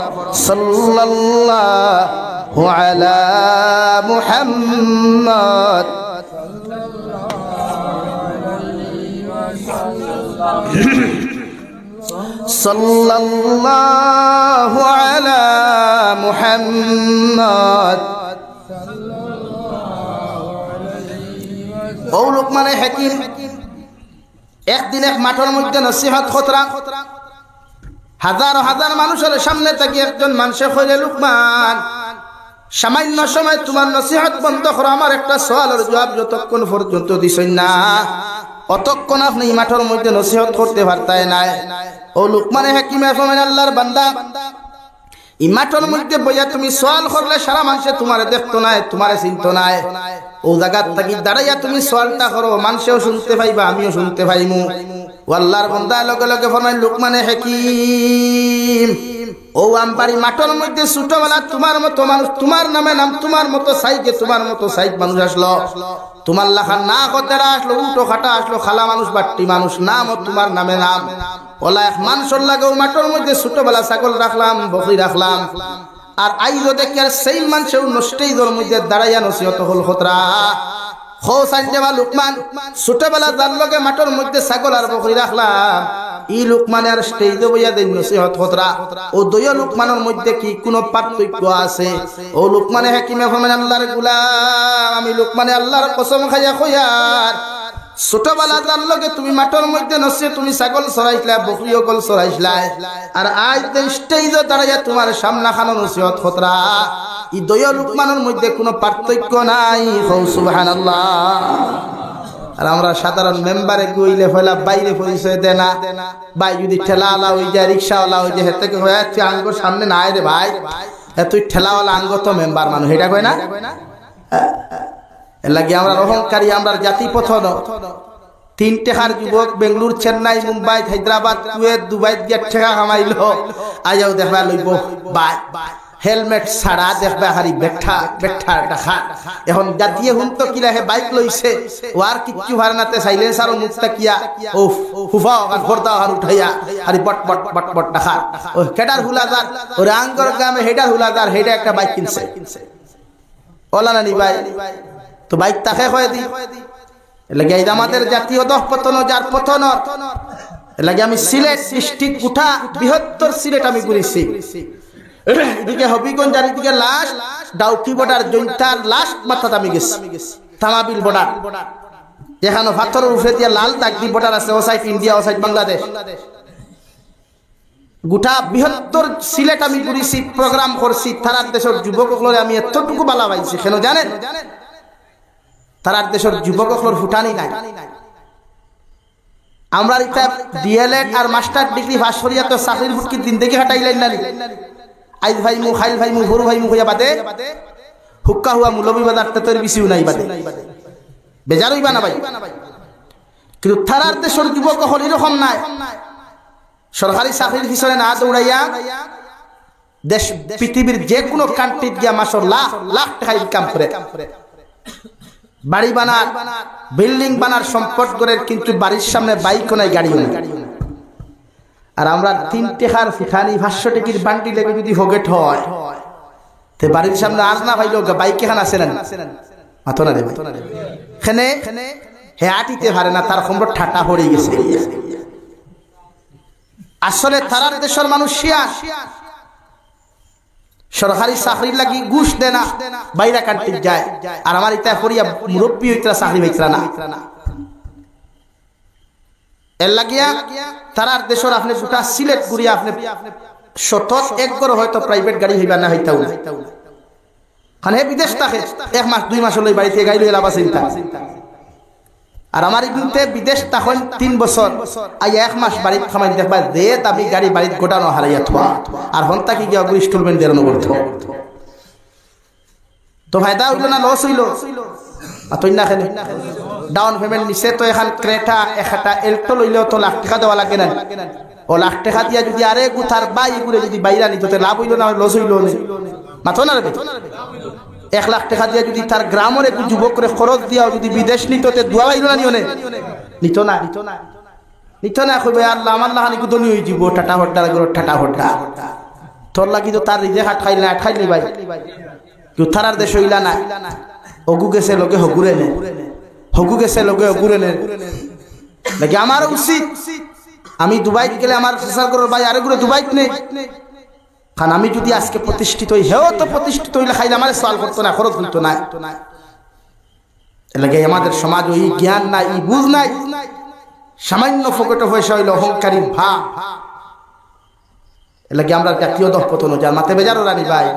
সাল্লাল্লাহু আলা মুহাম্মদ। সাল্লাল্লাহু আলা মুহাম্মদ। ও লুকমানে হাকিম একদিন এক মাঠের মধ্যে নসিহত খতরা, হাজার হাজার মানুষের সামনে থেকে একজন মানুষে কইলে, লুকমান সামান্য সময় তোমার নসিহত বন্ধ করো, আমার একটা সওয়ালের জবাব যতক্ষণ পর্যন্ত দিছেন না অতক্ষণ আপনি এই মাঠের মধ্যে নসিহত করতে পারতাই নাই। ও লুকমানে হাকিমে ফরমান, আল্লাহর বান্দা এই মাঠের মধ্যে বইয়া তুমি সওয়াল করলে সারা মানুষে তোমারে দেখতো নাই, তোমারে চিনতো নাই। ও জায়গার থাকি দাঁড়াইয়া তুমি সওয়ালটা করো, মানুষেও শুনতে পাইবা, আমিও শুনতে পাইমু। ও আল্লাহর বান্দা লগে লগে ফরমান, লুকমানে হাকিম ও আমবাড়ি মাঠের মধ্যে ছোটবেলা তোমার মতো মানুষ, তোমার নামে নাম, তোমার মতো সাইকে, তোমার মতো সাইক মানুষ আসলো, তোমার লেখা না কতেরা আসলো, উল্টো খাটা আসলো, খালা মানুষ বাট্টি মানুষ, নাম ও তোমার নামে নাম। ওলা এক মানুষের লাগেও মাঠের মধ্যে ছোটবেলা ছাগল রাখলাম, বকরি রাখলাম, আর আইলো দেখি আর সেই মানুষেও নষ্টেইদের মধ্যে দাঁড়াইয়া নসিহত হল খতরা। লুকমান ছোটবেলা যার লগে মাঠের মধ্যে ছাগল আর বকরি রাখলাম, ই লুকমানে আর স্টেজে বইয়া দেন নসিহত খতরা। ও দুই লুকমানের মধ্যে কি কোনো পার্থক্য আছে? ও লুকমানে হাকিমে ফরমান, আল্লাহর গোলাম আমি লুকমানে আল্লাহর কসম খাইয়া কইয়ার, ছোটবেলা যার লগে তুমি মাঠের মধ্যে নসিয়ে তুমি ছাগল চড়াইছিলা, বকরি অকল চড়াইছিলা, আর আজ স্টেজে দাঁড়াইয়া তোমার সামনা খানো নসিহত খতরা, ই দুই লুকমানের মধ্যে কোনো পার্থক্য নাই। সুবহানাল্লাহ। আর আমরা সাধারণ মেম্বারে গইলে ফেলা বাইরে পরিচয় দেয় না, ভাই যদি ঠেলাওয়ালা হয়ে যায়, রিক্সাওয়ালা হয়ে যায়, হেতে হয়ে যাচ্ছে আঙ্গর সামনে না রে ভাই, তুই ঠেলাওয়ালা আঙ্গ তো মেম্বার মানুষ, এটা কয় না? এর লাগে আমরা অহংকারী, আমরা জাতি পথন। 3 টাকার যুবক বেঙ্গলুর, চেন্নাই, মুম্বাই, হায়দ্রাবাদ, কুয়েত, দুবাই গিয়ে টাকা কামাইলো, আয়াও দেখবা লইব বাই হেলমেট ছাড়া দেখবা হারি বেঠা বেঠা টাকা। এখন জাতীয় হুনতো কিলা হে বাইক লইছে, ওয়ার কিচ্ছু ভারনাতে সাইলেন্সার ও মুক্তা কিয়া উফ হুফা আর ঘরদা আর উঠাইয়া হারি বট বট বট বট টাকা। ও কেডার হুলাদার, ও রাঙ্গর গ্রামে হেডার হুলাদার, হেডা একটা বাইক কিনছে। ওলা না নি ভাই, তো বাইক তাকে কয়ে দি। লাগে এই আমাদের জাতীয় দহপতন যার পতন। লাগে আমি সিলেট ডিস্ট্রিক্ট উঠা বৃহত্তর সিলেট আমি ঘুরেছি। এদিকে হবিগঞ্জ, আর এদিকে লাস্ট ডাউকি বর্ডার, জৈন্তার লাস্ট মাথাতে আমি গেছি, থামাবিল বর্ডার, যেখানে পাথরের উপরে দিয়ে লাল দাগ দি বর্ডার আছে, ও সাইড ইন্ডিয়া, ও সাইড বাংলাদেশ। গোটা বৃহত্তর সিলেট আমি ঘুরেছি, প্রোগ্রাম করছি। তারার দেশের যুবকগুলোরে আমি এতটুকু বালা পাইছি, কেন জানেন? তারার দেশের যুবকগুলোর ফুটানি নাই। আমরা এটা ডিএলএড আর মাস্টার ডিগ্রি পাস করিয়া তো চাকরির ফুটকি দিন দেখে হাঁটাইলেন না আইজ ভাই মু খাইল ভাই মু ভোর ভাই মু হইয়া বাদে হুক্কা হুয়া মুলবি বাজার তোর বেশিও নাই বাদে বেজার হইবা না ভাই কিন্তু থারার দেশের যুবক হল এরকম নাই সরকারি চাকরির পিছনে না দৌড়াইয়া দেশ পৃথিবীর যে কোনো কান্ট্রিতে গিয়া মাসর লাখ লাখ টাকা ইনকাম করে বাড়ি বানার বিল্ডিং বানার সম্পদ করে কিন্তু বাড়ির সামনে বাইকও নাই গাড়িও নাই আর আমরা 3 টাকার ফিখানি 500 টাকার বান্ডি লেগে যদি ফগেট হয় তে বাড়ির সামনে আজ না ভাইলো বাইক এখানে আছে না মাথো না রে এখানে হে আটিতে পারে না তার খম্বর ঠাটা পড়ে গেছে আসলে তারার দেশের মানুষ শিয়ান সরকারি চাকরি লাগি ঘুষ দেয় না বাইরে কান্ট্রি যায় আর আমার ইতা করিয়া মুরব্বী হইতরা চাকরি হইতরা না এর লাগিয়া তারার দেশের আপনি গোটা সিলেট ঘুরিয়া আপনি শতক এক করে হয়তো প্রাইভেট গাড়ি হইবা না হইতাও না কারণ হে বিদেশ থাকে 1 মাস 2 মাস হলে বাড়িতে গাড়ি লইলা বাসিন আর আমার ইগুনতে বিদেশ তখন 3 বছর আই 1 মাস বাড়িতে খামাই দেখবা দে আমি গাড়ি বাড়িতে গোটানো হারাইয়া থোয়া আর হন্তা কি গিয়া ইনস্টলমেন্ট দেরনো করতো তো ফায়দা হইল না লস হইল আতই না খেলে ডাউন পেমেন্ট নিছে তো এখন ক্রেটা একটা এল্টো লইলেও তো লাখ টাকা দেওয়া লাগে না ও লাখ টাকা দিয়া যদি আরে গুথার বাই করে যদি বাইরা নিত তো লাভ হইল না লস হইল না মাথো না রে 1 লাখ টাকা দিয়া যদি তার গ্রামের একটু যুবক করে খরচ দিয়াও যদি বিদেশ নিত তে দোয়া হইল না নিত না কইবে আল্লাহ আমার লাহানি কুদনি হই যাব টাটা হড্ডা লাগলো টাটা হড্ডা তোর লাগি তো তার রিজে হাট খাইলি ভাই কেউ থারার দেশ হইলা না হগু গেছে লোকে হগুরে নে হগু গেছে লোকে হগুরে নে লাগে আমার উচিত আমি দুবাইত গেলে আমার প্রচার করার ভাই আরে গুলো দুবাইত নেই কারণ আমি যদি আজকে প্রতিষ্ঠিত হই হেও তো প্রতিষ্ঠিত হইলে খাইলে আমার সওয়াল করতো না খরচ হইতো না লাগে আমাদের সমাজ ওই জ্ঞান নাই ই বুঝ নাই সামান্য ফকটে পয়সা হইল অহংকারী ভাব লাগে আমরা জাতীয় দপতন যার মাথে বেজারও রানি ভাই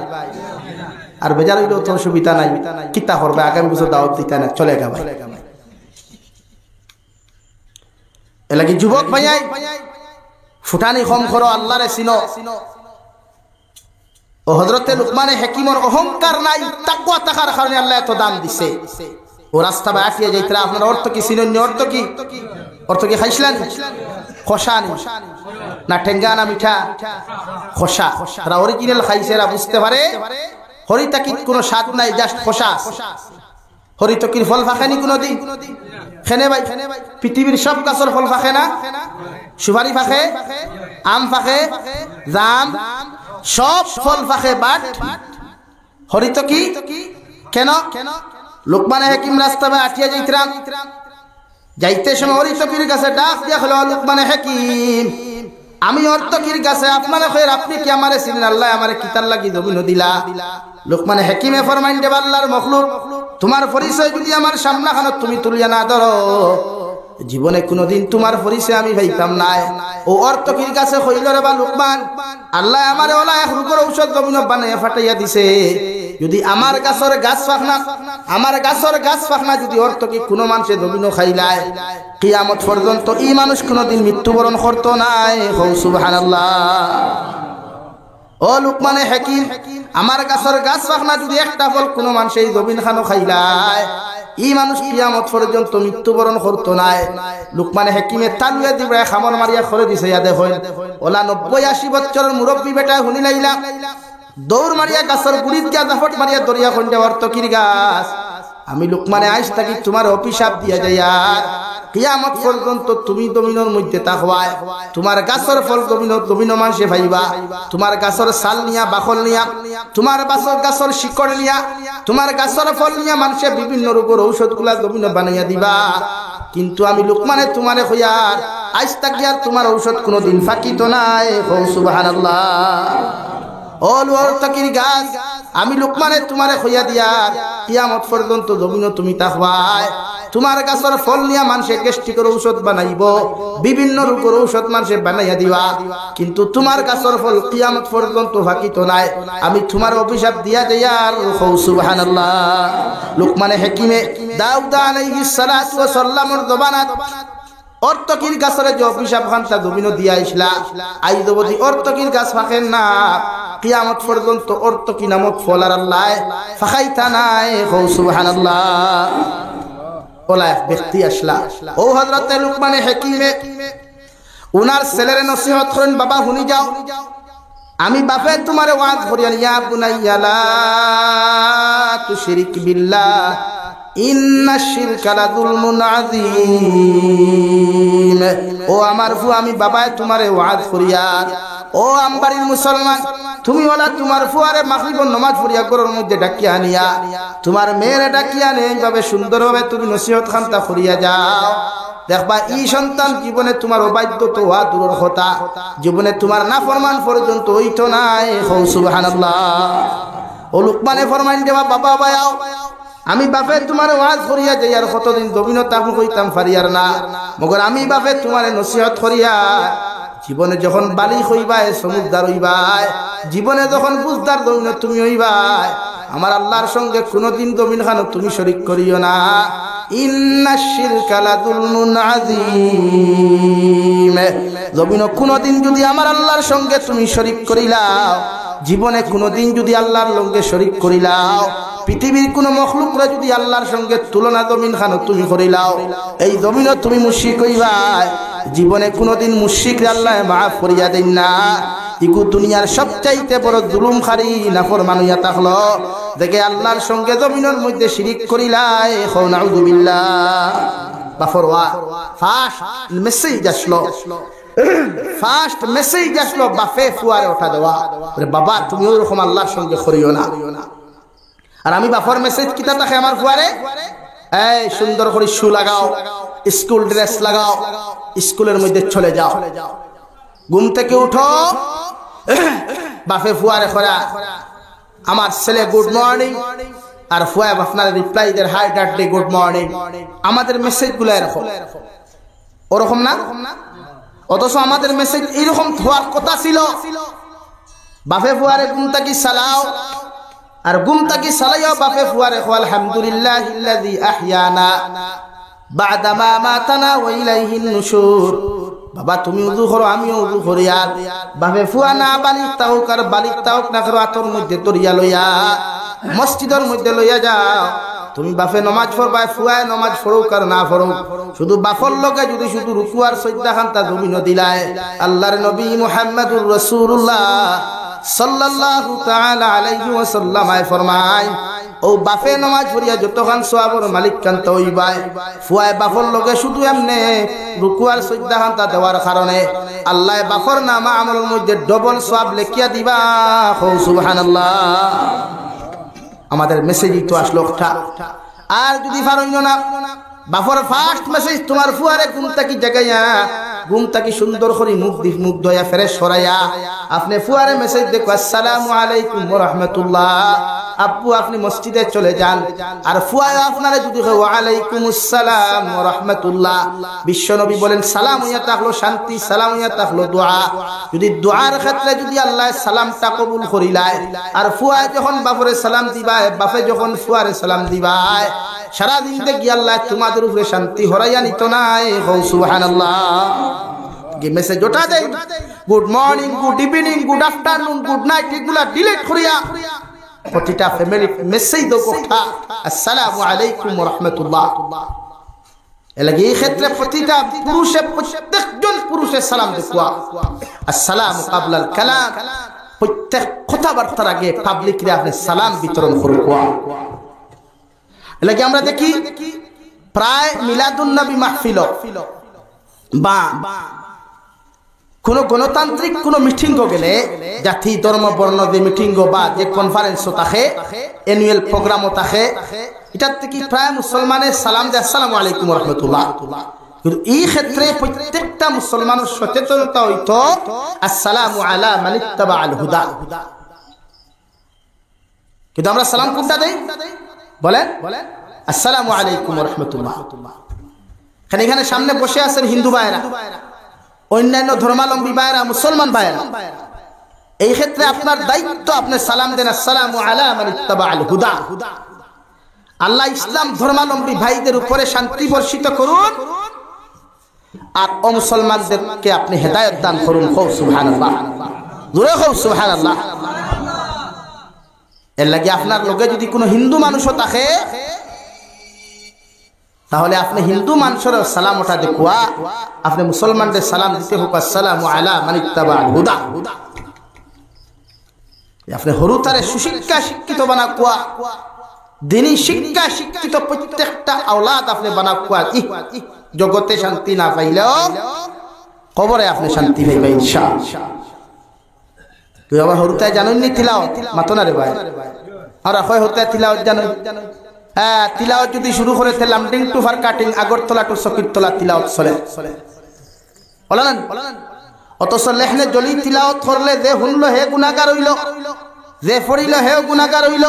আর বেজার হইলেও তো সুবিধা নাই কিতা করবে আগামী বছর দাওয়াত দিতে না চলে গা ভাই এলাকি যুবক ভাইয়াই ফুটানি কম করো আল্লাহরে চিনো ও হযরতে লুকমানে হাকিমর অহংকার নাই তাকওয়া থাকার কারণে আল্লাহ এত দান দিছে ও রাস্তা বাটিয়ে যাইতরা আপনার অর্থ কি চিনেন অর্থ কি খাইছিলেন খোসানি না ঠেঙ্গা না মিঠা খোসা তারা অরিজিনাল খাইছে এরা বুঝতে পারে হরিতাকির কোনো স্বাদ নাই জাস্ট খোসা হরিতকির ফল ফাঁকেনি কোনোদিন খেনে ভাই পৃথিবীর সব গাছের ফল ফাঁকে না সুপারি ফাঁকে আম ফাঁকে জাম সব ফল ফাঁকে বাট হরিতকি কেন লোকমানে হাকিম রাস্তা বা আটিয়া যাইতে সময় হরিতকির কাছে ডাক দিয়া হলো লোকমানে হাকিম আমি অর্থকির কাছে আপনারা কইর আপনি কি আমারে চিনেন আল্লাহ আমারে কিতার লাগি জমিন দিলা লোকমানে হাকিমে ফরমাইন দেব আল্লাহর মখলুক তোমার পরিচয় যদি আমার সামনাখানে তুমি তুলিয়া না ধরো জীবনে কোনোদিন তোমার পরিচয় আমি পাইতাম না ও অর্থকির কাছে কইল রে বা লোকমান আল্লাহ আমারে ওলা এক রূপের ঔষধ জমিন বানাইয়া ফাটাইয়া দিছে যদি আমার গাছর গাছ ফাখনা যদি অর্থকি কোনো মানুষে জমিন খাইলায় কিয়ামত পর্যন্ত এই মানুষ কোনোদিন মৃত্যুবরণ করতো নাই সুবহানাল্লাহ ও লোকমানে হাকিম আমার গাছর গাছ ফাখনা যদি একটা ফল কোনো মানুষ এই জমিন খানো খাইলায় এই মানুষ কিয়ামত পর্যন্ত মৃত্যুবরণ করতো নাই লোকমানে হাকিমে তালুয়ে দিবে খামর মারিয়া করে দিছে ইয়া দেখো ওলা 90-80 বছরের মুরব্বী বেটা শুনি লাইলা দৌড় মারিয়া গাছর গুড়িত গিয়া জাফট মারিয়া দরিয়া খন্ডে অর্থকির গাছ আমি লোকমানে আইস থাকি তোমার অভিশাপ দিয়া যাইয়া কিয়ামত পর্যন্ত তুমি জমিনের মধ্যে তাকওয়ায় তোমার গাছর ফল জমিন মানুষে ভাইবা তোমার গাছর ছাল নিয়া বাকল নিয়া তোমার গাছর শিকড় নিয়া তোমার গাছর ফল নিয়া মানুষে বিভিন্ন রোগের ঔষধগুলা জমিন বানাইয়া দিবা কিন্তু আমি লোকমানে তোমারে কইয়ার আইস থাকি আর তোমার ঔষধ কোনোদিন ফাঁকিত নাই সুবহানাল্লাহ ও অর্থকির গাছ আমি লোকমানে তোমারে কইয়া দিয়া কিয়ামত পর্যন্ত জমিন তুমি তাকওয়ায় তোমার গাছের ফল নিয়া মানুষে গ্যাস্ট্রিকের ঔষধ বানাইব বিভিন্ন রোগের ঔষধ মানুষে বানাইয়া দিবা কিন্তু তোমার গাছের ফল কিয়ামত পর্যন্ত ফাঁকিত নাই আমি তোমার অভিশাপ দিয়া দেয়া সুবহানাল্লাহ লোকমানে হাকিমে দাউদ আলাইহিস সালাতু ওয়াস সালামের জবানাত অর্তকির গাছরে যে অভিশাপ খান্তা জমিন দিয়া ইসলা আই যদি অর্তকির গাছ ফাঁকেন না কিয়ামত পর্যন্ত অর্তকি নামক ফল আর আল্লাহ ফাঁকাইতা নাই। সুবহানাল্লাহ। ওলা এক ব্যক্তি আসলা, ও হযরতে লুকমানে হাকিমে উনার ছেলের নসিহত করেন, বাবা শুনি যাও, আমি বাপে তোমারে ওয়াজ করিয়া ইয়া বুনাইয়া লা তুশরিক বিল্লাহ ইন্নাশ শিরকা লাযুলমুন আযীম। ও আমার ফু, আমি বাবায় তোমারে ওয়াজ করিয়া, ও আমবাড়ির মুসলমান, তুমি ওলা তোমার ফুয়ারে মাগরিবের নামাজ পড়িয়া ঘরের মধ্যে ডাকিয়া আনিয়া তোমার মেয়েরে ডাকিয়া আনে এইভাবে সুন্দরভাবে তুমি নসিহত খান্তা করিয়া যাও, দেখবা ই সন্তান জীবনে তোমার অবাধ্য তো হওয়া দূরের কথা, জীবনে তোমার নাফরমান পর্যন্ত হইতো নাই। সুবহানাল্লাহ। ও লুকমানে ফরমাইন দেবা, বাবা বায়াও, আমি বাপে তোমার ওয়াজ করিয়া যাই আর কতদিন দবিন তাহু কইতাম ফারিয়ার না, মগর আমি বাপে তোমারে নসিহত করিয়া জীবনে যখন বালি হইবাই সমুদ্র হইবাই, জীবনে যখন বুঝদার দবিন তুমি হইবাই, আমার আল্লাহর সঙ্গে কোনদিন দবিন খানো তুমি শরীক করিও না। ইন্নাশ শিরকা লাযুলমুন আযীম। জমিন কোনদিন যদি আমার আল্লাহর সঙ্গে তুমি শরীক করিলাও, জীবনে কোনদিন যদি আল্লাহর সঙ্গে শরীক করিলাও, পৃথিবীর কোন মখলুকরা যদি আল্লাহর সঙ্গে তুলনা জমিন খানো তুমি করিলাও, এই জমিনও তুমি মুশরিক হইবাই। জীবনে কোনদিন মুশরিকরে আল্লাহ মাফ করিয়া দেন না। ইগু দুনিয়ার সবচাইতে বড় জুলুমখারি নাফরমান হইয়া থাকলো দেখে আল্লাহর সঙ্গে জমিনের মধ্যে শিরিক করিলাই। নাউযু বিল্লাহ। বাফরওয়া ফাস্ট মেসেজ আসলো, ফাস্ট মেসেজ আসলো বাফে ফুয়ারে ওঠা দেওয়া, বাবা তুমি ওরকম আল্লাহর সঙ্গে করিও না। আর আমি বাফর মেসেজ কিতা থাকে আমার ফুয়ারে, এই সুন্দর করে শু লাগাও, স্কুল ড্রেস লাগাও, স্কুলের মধ্যে চলে যাও, ঘুম থেকে উঠো, বাফে ফুয়ারে খরা আমার ছেলে গুড মর্নিং, আর ফুয়া আপনার রিপ্লাই দের হাই ডাটলি গুড মর্নিং। আমাদের মেসেজ গুলো এরকম, ওরকম না, অথচ আমাদের মেসেজ এইরকম হওয়ার কথা ছিল। বাফে ফুয়ারে ঘুম থেকে সালাও, আর ঘুম থেকে সালাইও বাপে ফুয়ারে আলহামদুলিল্লাহিল্লাযী আহইয়ানা বা'দা মা মাতানা ওয়া ইলাইহিন নুশুর। বাবা তুমি ওযু করো, আমিও ওযু করি, আর বাপে ফুয়া না বালিক তাওক আর বালিক তাওক না করো আতর মধ্যে তরিয়া লইয়া মসজিদের মধ্যে লইয়া যাও। তুমি বাপে নমাজ পড়বা, ফুয়ায় নমাজ পড়ুক আর না পড়ুক, শুধু বাপর লগে যদি শুধু রুকু আর সজদা খান্তা জমিন দিলায়, আল্লাহর নবী মুহাম্মদুর রাসূলুল্লাহ সাল্লাল্লাহু তাআলা আলাইহি ওয়াসাল্লাম ফরমায়, ও বাপে নামাজ পড়িয়া যতখান সওয়াবের মালিক কান্ত হইবাই, ফুয়ায় বাপর লগে শুধু এমনে রুকু আর সিজদা খান্তা দেওয়ার কারণে আল্লাহ বাপর নামা আমলের মধ্যে ডবল সওয়াব লিখিয়া দিবা। সুবহানাল্লাহ। আমাদের মেসেজই তো আসলো ওঠা। আর যদি পারইনো না, বাপর ফার্স্ট মেসেজ তোমার ফুয়ারে ঘুম থেকে জাগাইয়া, ঘুম থেকে সুন্দর করে মুখ ধোয়া ফ্রেশ করাইয়া আপনি ফুয়ারে মেসেজ দেখো, আসসালামু আলাইকুম ওয়া রাহমাতুল্লাহ। আব্বু আপনি মসজিদে চলে যান, আর ফুয়ায় আপনারে যদি ওয়া আলাইকুমুস সালাম ওয়া রাহমাতুল্লাহ। বিশ্বনবী বলেন সালাম হইয়া থাকলো শান্তি, সালাম হইয়া থাকলো দোয়া। যদি দোয়ার ক্ষেত্রে যদি আল্লাহ সালামটা কবুল করিলায়, আর ফুয়ায় যখন বাপরে সালাম দিবায়, বাপে যখন ফুয়ারে সালাম দিবায়, সারা দিন দেখি আল্লাহ তোমাদের উপরে শান্তি হরাইয়া নিত নাই। সুবহানাল্লাহ। যে মেসেজ ওটা দেয় good morning, good evening, good afternoon, good night, এগুলা ডিলিট করিয়া প্রতিটা ফ্যামিলি মেসেজ দাও কথা আসসালামু আলাইকুম ওয়া রাহমাতুল্লাহ। এলাকি এই ক্ষেত্রে প্রতিটা পুরুষে, প্রত্যেকজন পুরুষের সালাম দেখুয়া আসসালামু ক্বাবলাল কালাম, প্রত্যেক কথাবার্তার আগে পাবলিকরে আপনি সালাম বিতরণ করুয়া। এলাকি আমরা দেখি প্রায় মিলাদুন নবী মাহফিল বা কোন গণতান্ত্রিক কোন মিটিং গেলে, জাতি ধর্ম বর্ণ যে মিটিং বা যে কনফারেন্স থাকে, অ্যানুয়াল প্রোগ্রামও থাকে, এটার থেকে প্রায় মুসলমানের সালাম দেয় আসসালামু আলাইকুম ওয়া রাহমাতুল্লাহ। কিন্তু এই ক্ষেত্রে প্রত্যেকটা মুসলমানের সচেতনতা হইতো আসসালামু আলা মান ইত্তাবাআল হুদা। কিন্তু আমরা সালাম কোনটা দেই বলেন? আসসালামু আলাইকুম ওয়া রাহমাতুল্লাহ। এখানে সামনে বসে আছেন হিন্দু ভাইরা, অন্যান্য ধর্মাবলম্বী ভাইরা, মুসলমান ভাইরা, এই ক্ষেত্রে আপনার দায়িত্ব আপনি সালাম দেন আসসালামু আলা মান ইত্তাবাআল হুদা। আল্লাহ ইসলাম ধর্মাবলম্বী ভাইদের উপরে শান্তি বর্ষিত করুন। আর মুসলমানদেরকে আপনি হেদায়েত দান করুন। খুব সুবহানাল্লাহ, জোরে খুব সুবহানাল্লাহ। এর লাগি আপনার লগে যদি কোনো হিন্দু মানুষও থাকে তাহলে আপনি হিন্দু মানুষের সালাম ওটা দেখুয়া আপনি মুসলমানদের সালাম দিতে হোক আসসালামু আলা মান ইত্তাবা'আল হুদা। আপনি হরুতারে সুশিক্ষা শিক্ষিত বানা কুয়া, দিনী শিক্ষা শিক্ষিত প্রত্যেকটা আওলাদ আপনি বানা কুয়া। জগতে শান্তি না পাইলেও কবরে আপনি শান্তি পাইবেন ইনশাআল্লাহ। তুই আবার হরুতায় জানেন নি তিলাওয়াত মাতো না রে ভাই, আর কয় হরুতায় তিলাওয়াত জানেন? হ্যাঁ, তিলাওয়াত যদি শুরু করে তেলাম ডিং টু ফার কাটিং আগরতলা টু সকিরতলা তিলাওয়াত চলে বলেন। অথচ লেখনে জলি তিলাওয়াত করলে যে শুনল হে গুনাহগার হইল, যে পড়িল হেও গুনাহগার হইল,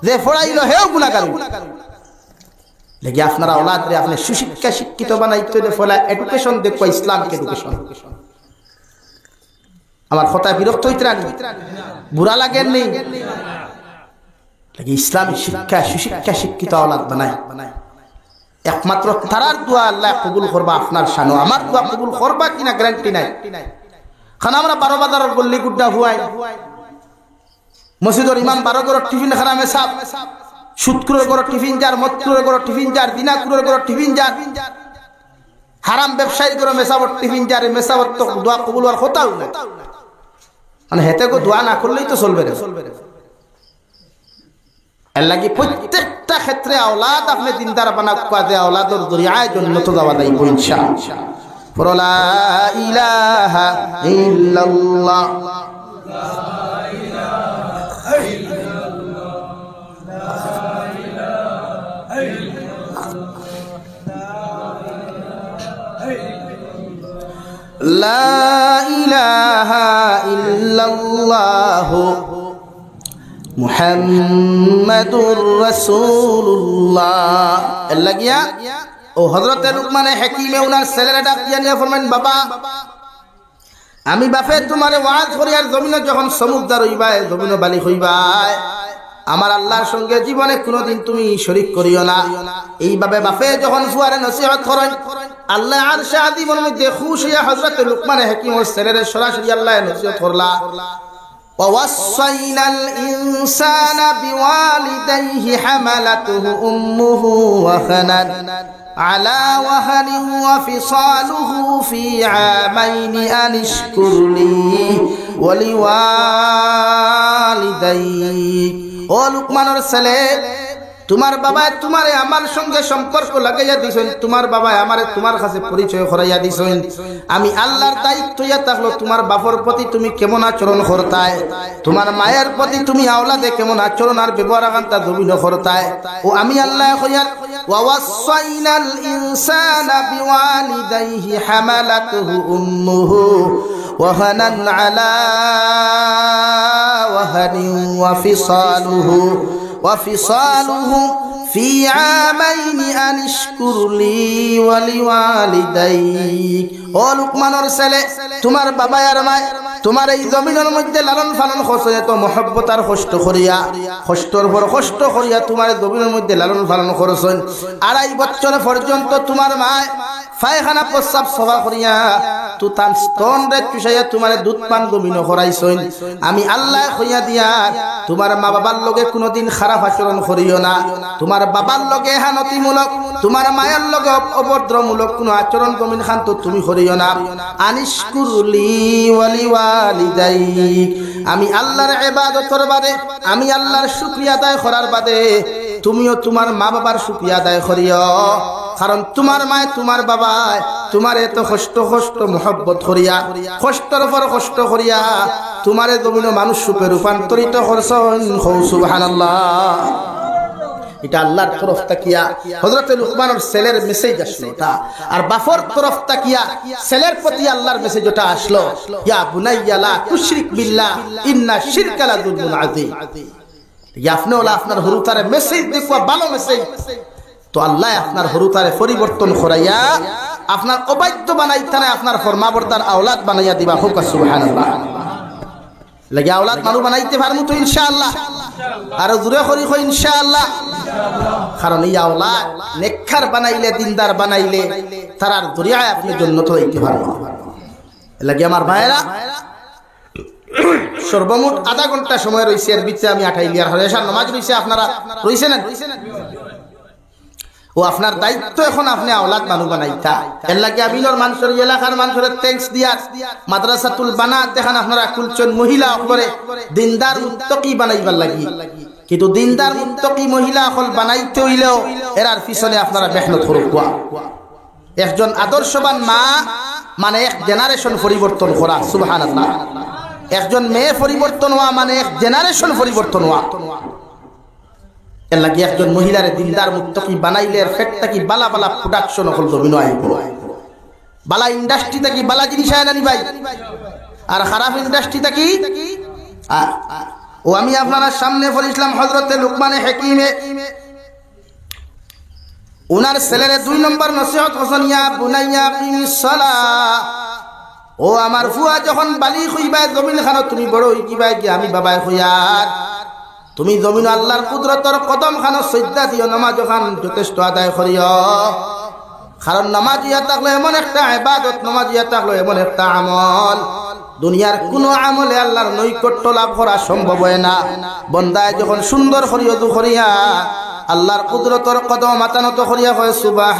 যে পড়াইল হেও গুনাহগার হইল। লেগে আপনারা আওলাদরে আপনি সুশিক্ষা শিক্ষিত বানাইতে ফলা এডুকেশন দেখো, ইসলামিক এডুকেশন। আমার কথা বিরক্ত হইতে রাখি, বুড়া লাগেন নেই। ইসলামিক শিক্ষা সুশিক্ষা শিক্ষিত আওলাদ বানায় একমাত্র তারার দোয়া আল্লাহ কবুল করবা। আপনার শানো আমার দোয়া কবুল করবা কিনা গ্যারান্টি নাই। খানা আমরা 12 বাজারের গল্লি গুড্ডা হুয়াই, মসজিদের ইমাম 12 গড় টিফিন খানা মেসাব, সুদকুরের গড় টিফিন যার, মদকুরের গড় টিফিন যার, দিনাকুরের গড় টিফিন যার, হারাম ব্যবসায়ী গড় মেসাবর টিফিন যার। মেসাবর তো দোয়া কবুল হওয়ার কথাও না, মানে হেতে গো দোয়া না করলেই তো চলবে না। এর লাগি প্রত্যেকটা ক্ষেত্রে আওলাদ আপনি দিনদার বানা কাজে আওলাদর জরিয়ায় জান্নাত যাওয়া যাইব ইনশাআল্লাহ। লা ইলাহা ইল্লাল্লাহ, লা ইলাহা ইল্লাল্লাহ মুহাম্মাদুর রাসূলুল্লাহ। এর লাগিয়া ও হযরত লুকমানে হাকিমে উনার ছেলেরা ডাক দিয়া নিয়ে ফরমান, বাবা আমি বাপে তোমারে ওয়াজ করি আর জমিনে যখন সমুদ্র হইবাই, জমিনে বালি হইবাই, আমার আল্লাহর সঙ্গে জীবনে কোনোদিন তুমি শরীক করিও না। এইভাবে বাপে যখন ফুয়ারে নসিহত করেন, আল্লাহ আরশে আযীমের মধ্যে খুশি হইয়া হযরত লুকমান হাকিমের ছেলেরে সরাসরি আল্লাহ নসিহত করলা। ووصينا الإنسان بوالديه حملته أمه وهنا على وهن وفصاله في عامين أن اشكر لي ولوالديك। ও লুকমানের ছেলে, তোমার বাবা তোমারে আমার সঙ্গে সম্পর্ক লাগাইয়া দিছেন, তোমার বাবা আমারে তোমার কাছে পরিচয় করাইয়া দিছেন। আমি আল্লাহর দায়িত্ব ইয়া থাকলো তোমার বাবার প্রতি তুমি কেমন আচরণ করতায়, তোমার মায়ের প্রতি তুমি আওলাদে কেমন আচরণ আর ব্যবহার আগান্তা জমিন করতায়। ও আমি আল্লাহ কইয়া ওয়া ওয়াসাইনাল ইনসানা বিওয়ালিদাইহি হামালাতুহু উম্মুহু ওয়াহানান আলা ওয়াহানিন وفصاله في عامين أن اشكر لي ولوالديك। ও লুকমানের ছেলে, তোমার বাবা আর মা তোমার এই জমিনের মধ্যে লালন পালন করছে, এত মহব্বত আর কষ্ট করিয়া, কষ্টর পর কষ্ট করিয়া তোমার জমিনের মধ্যে লালন পালন করছেন। 2.5 বছর পর্যন্ত তোমার মা পায়খানা প্রস্রাব সভা করিয়া তুতান স্তন রে চুষাইয়া তোমার দুধ পান জমিন করাইছেন। আমি আল্লাহ কইয়া দিয়া তোমার মা বাবার লগে কোনোদিন খারাপ আচরণ করিও না। তোমার বাবার লগে হানতিমূলক, তোমার মায়ের লগে অভদ্রমূলক কোনো আচরণ জমিন খান তো তুমি করিও না। আনিশকুরলি ওয়ালিওয়ালিদাইক, আমি আল্লাহর ইবাদতের বাদে, আমি আল্লাহর শুকরিয়া আদায় করার বাদে তুমিও তোমার মা বাবার শুকরিয়া আদায় করিও। কারণ তোমার মায় তোমার বাবায় তোমার এত কষ্ট মোহব্বত করিয়া, কষ্টর পর কষ্ট করিয়া তোমারে জমিন মানুষ রূপে রূপান্তরিত করছেন। সুবহানাল্লাহ। এটা আল্লাহর তরফ তাকিয়া হযরত লুকমানের ছেলের মেসেজ আসলো এটা, আর বাফর তরফ তাকিয়া ছেলের প্রতি আল্লাহর মেসেজ ওটা আসলো, ইয়া বুনাইয়া লা তুশরিক বিল্লাহ ইন্না শিরকা লাযুলমুন আযীম। আপনি ওলা আপনার হরুতারে মেসেজ দেখবা, ভালো মেসেজ তো আল্লাহ আপনার হরুতারে পরিবর্তন করাইয়া আপনার অবাধ্য বানাইতে না, আপনার ফরমাবরদার আওলাদ বানাইয়া দিবা। হোক সুবহানাল্লাহ। লাগে আওলাদ মানুষ বানাইতে পারমু তো ইনশাআল্লাহ, আর জোরে করি ইনশাআল্লাহ। কারণ এই আওলাদ নেককার বানাইলে, দিনদার বানাইলে তারার দরিয়ায় আপনি জান্নাত হইতে পারবেন। লাগে আমার ভাইরা, সর্বমোট আধা ঘন্টা সময় রয়েছে, এর ভিতরে আমি আঠাইলিয়ার হরেশার নামাজ রয়েছে, আপনারা রয়েছে না? ও আপনার দায়িত্ব এখন আপনি আওলাদ মানুষ বানাইতা। এর লাগে আমিনর মানুষের এলাকার মানুষের ট্যাক্স দিয়া মাদ্রাসাতুল বানাত দেখান আপনারা খুলছেন, মহিলা অকলে দিনদার মুত্তাকি বানাইবার লাগি। কিন্তু দিনদার মুত্তাকি মহিলা অকল বানাইতে হইলেও এরার পিছনে আপনারা মেহনত করুক। একজন আদর্শবান মা মানে এক জেনারেশন পরিবর্তন করা, সুবহানাল্লাহ। একজন মেয়ে পরিবর্তন হওয়া মানে এক জেনারেশন পরিবর্তন হওয়া। এর লাগে একজন মহিলার দিনদার মুত্তাকি বানাইলে এর ফেটটা কি বালা বালা প্রোডাকশন হল জমিন আইব, বালা ইন্ডাস্ট্রি থাকি বালা জিনিস আয় নানি ভাই, আর খারাপ ইন্ডাস্ট্রি থাকি। ও আমি আপনারা সামনে বলেছিলাম হযরতে লুকমানে হাকিমে উনার ছেলেরে 2 নম্বর নসিহত করছেন, ইয়া বুনাইয়া কিমিস সালাহ। ও আমার ফুয়া যখন বালি হইবা জমিন খানো তুমি বড় হইবা কি আমি বাবাই হইয়ার, তুমি জমিন আল্লাহর কুদরতর কদম খানো সজ্জা দিও, নামাজ খান যথেষ্ট আদায় করিও। কারণ নামাজ ইয়া থাকলে এমন একটা ইবাদত, নামাজ ইয়া থাকলে এমন একটা আমল, দুনিয়ার কোন আমলে আল্লাহর নৈকট্য লাভ করা সম্ভব হয় না। বন্দায় যখন সুন্দর করিও দু করিয়া আল্লাহর কুদরতর কদম মাতানত করিয়া হয় সুবহান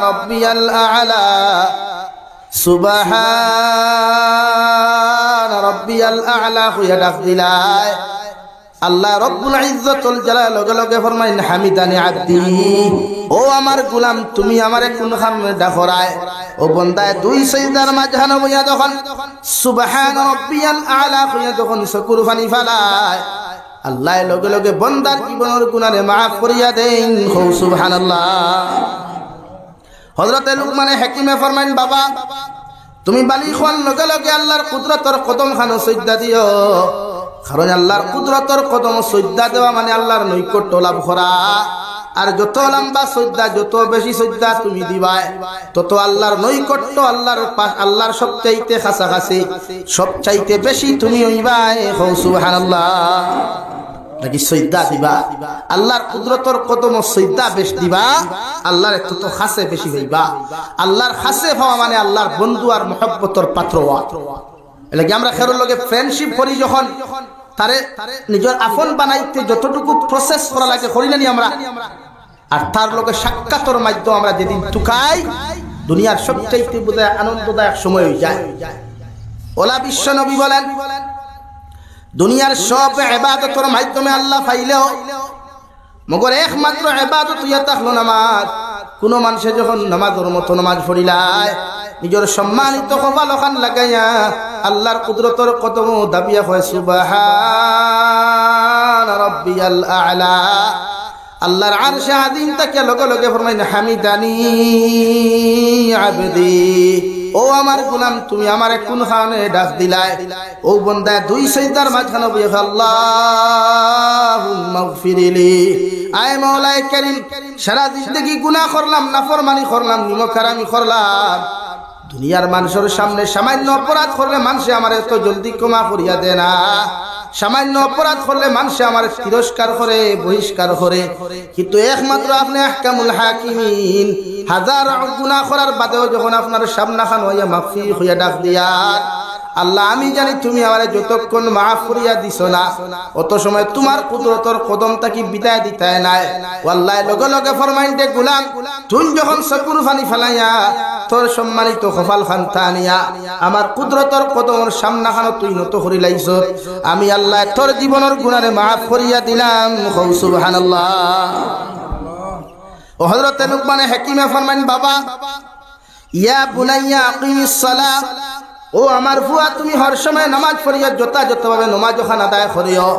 রাব্বিয়াল আ'লা, সুবহান রাব্বিয়াল আ'লা হইয়া ডাক দিলায় আল্লাহ রব্বুল ইজ্জতুল জালাল লগে লগে ফরমাইন হামিদানি আব্দি, ও আমার গোলাম তুমি আমারে কোন খামে ডাকরায়। ও বন্দায় 2 সিজদার মাঝখানে বইয়া যখন সুবহান রাব্বিয়াল আ'লা হইয়া যখন চকুর পানি ফেলায় আল্লাহ লগে লগে বন্দার জীবনের গুনাহে মাফ করিয়া দেন। সুবহানাল্লাহ। হযরতে লুকমানে হাকিমে ফরমাইন, বাবা তুমি বালি খান লগে লগে আল্লাহর কুদরতর কদম খানো সজদা দিও। কারণ আল্লাহর কুদরতর কদম সজদা দেওয়া মানে আল্লাহর নৈকট্য লাভ করা। আর যত লম্বা সজদা, যত বেশি সজদা তুমি দিবাই তত আল্লাহর নৈকট্য, আল্লাহর সবচাইতে কাছাকাছি, সবচাইতে বেশি তুমি হইবাই। সুবহানাল্লাহ। নাকি সজদা দিবা আল্লাহর কুদরতর কদম সজদা বেশ দিবা, আল্লাহর তত খাসে বেশি হইবা। আল্লাহর খাসে হওয়া মানে আল্লাহর বন্ধু আর মহব্বতর পাত্র হওয়া। এলাকি আমরা খেরোর লগে ফ্রেন্ডশিপ করি, যখন তারে নিজের আপন বানাইতে যতটুকু প্রসেস করা লাগে করি না আমরা, আর তার লগে সাক্ষাতের মাধ্যমে আমরা যেদিন টুকাই দুনিয়ার সবচাইতে বোধহয় আনন্দদায়ক সময় হয়ে যায়। ওলা বিশ্ব নবী বলেন, দুনিয়ার সব ইবাদতের মাধ্যমে আল্লাহ পাইলেও মগর একমাত্র ইবাদত ইয়া তাহলো নামাজ। কোন মানুষে যখন নামাজের মতো নামাজ পড়িলায় নিজের সম্মানিত কপাল ওখান লাগাইয়া আল্লাহর কুদরতর কদম দাবিয়া হয় সুবহান রাব্বিয়াল আ'লা, আল্লাহর আরশে আযীম তাকে লগে লগে ফরমাইন হামিদানি আবদি, ও আমার গোলাম তুমি আমারে কোন খানে ডাক দিলাই। ও বন্দা 2 সিজদার মাঝখানে বইয়া আল্লাহুম্মা গফিরলি, আয় মাওলায়ে কারীম সারা জিন্দেগি গুনাহ করলাম, নাফরমানি করলাম, নিমকহারামি করলাম, দুনিয়ার মানুষের সামনে সামান্য অপরাধ করলে মানুষে আমার এত জলদি ক্ষমা করিয়া দেয় না, সামান্য অপরাধ করলে মানুষে আমার তিরস্কার করে, বহিষ্কার করে। কিন্তু একমাত্র আপনি আহকামুল হাকিমিন, হাজার গুনাহ করার বাদেও যখন আপনার সামনাখান হইয়া মাফি হইয়া ডাক দিয়া আল্লাহ আমি জানি তুমি আমারে যতক্ষণ মাফ করিয়া দিছো না অত সময় তোমার কুদরতর কদম তাকি বিদায় দিতায় নাই। আল্লাহ লগে লগে ফরমাইতে গোলাম তুই যখন চকুর পানি ফেলাইয়া তোর সম্মানিত কপাল খান টানিয়া আমার কুদরতর কদমের সামনাখানো তুই নত করি লাইছ, আমি আল্লাহ তোর জীবনের গুনাহে মাফ করিয়া দিলাম। সুবহানাল্লাহ। ও হযরত লুকমান হাকিমে ফরমান, বাবা ইয়া বুনাইয়া আকিমিস সালাহ, ও আমার ফুয়া তুমি হর সময় নামাজ পড়িয়া যথাযথভাবে নামাজ ওখান আদায় করিও।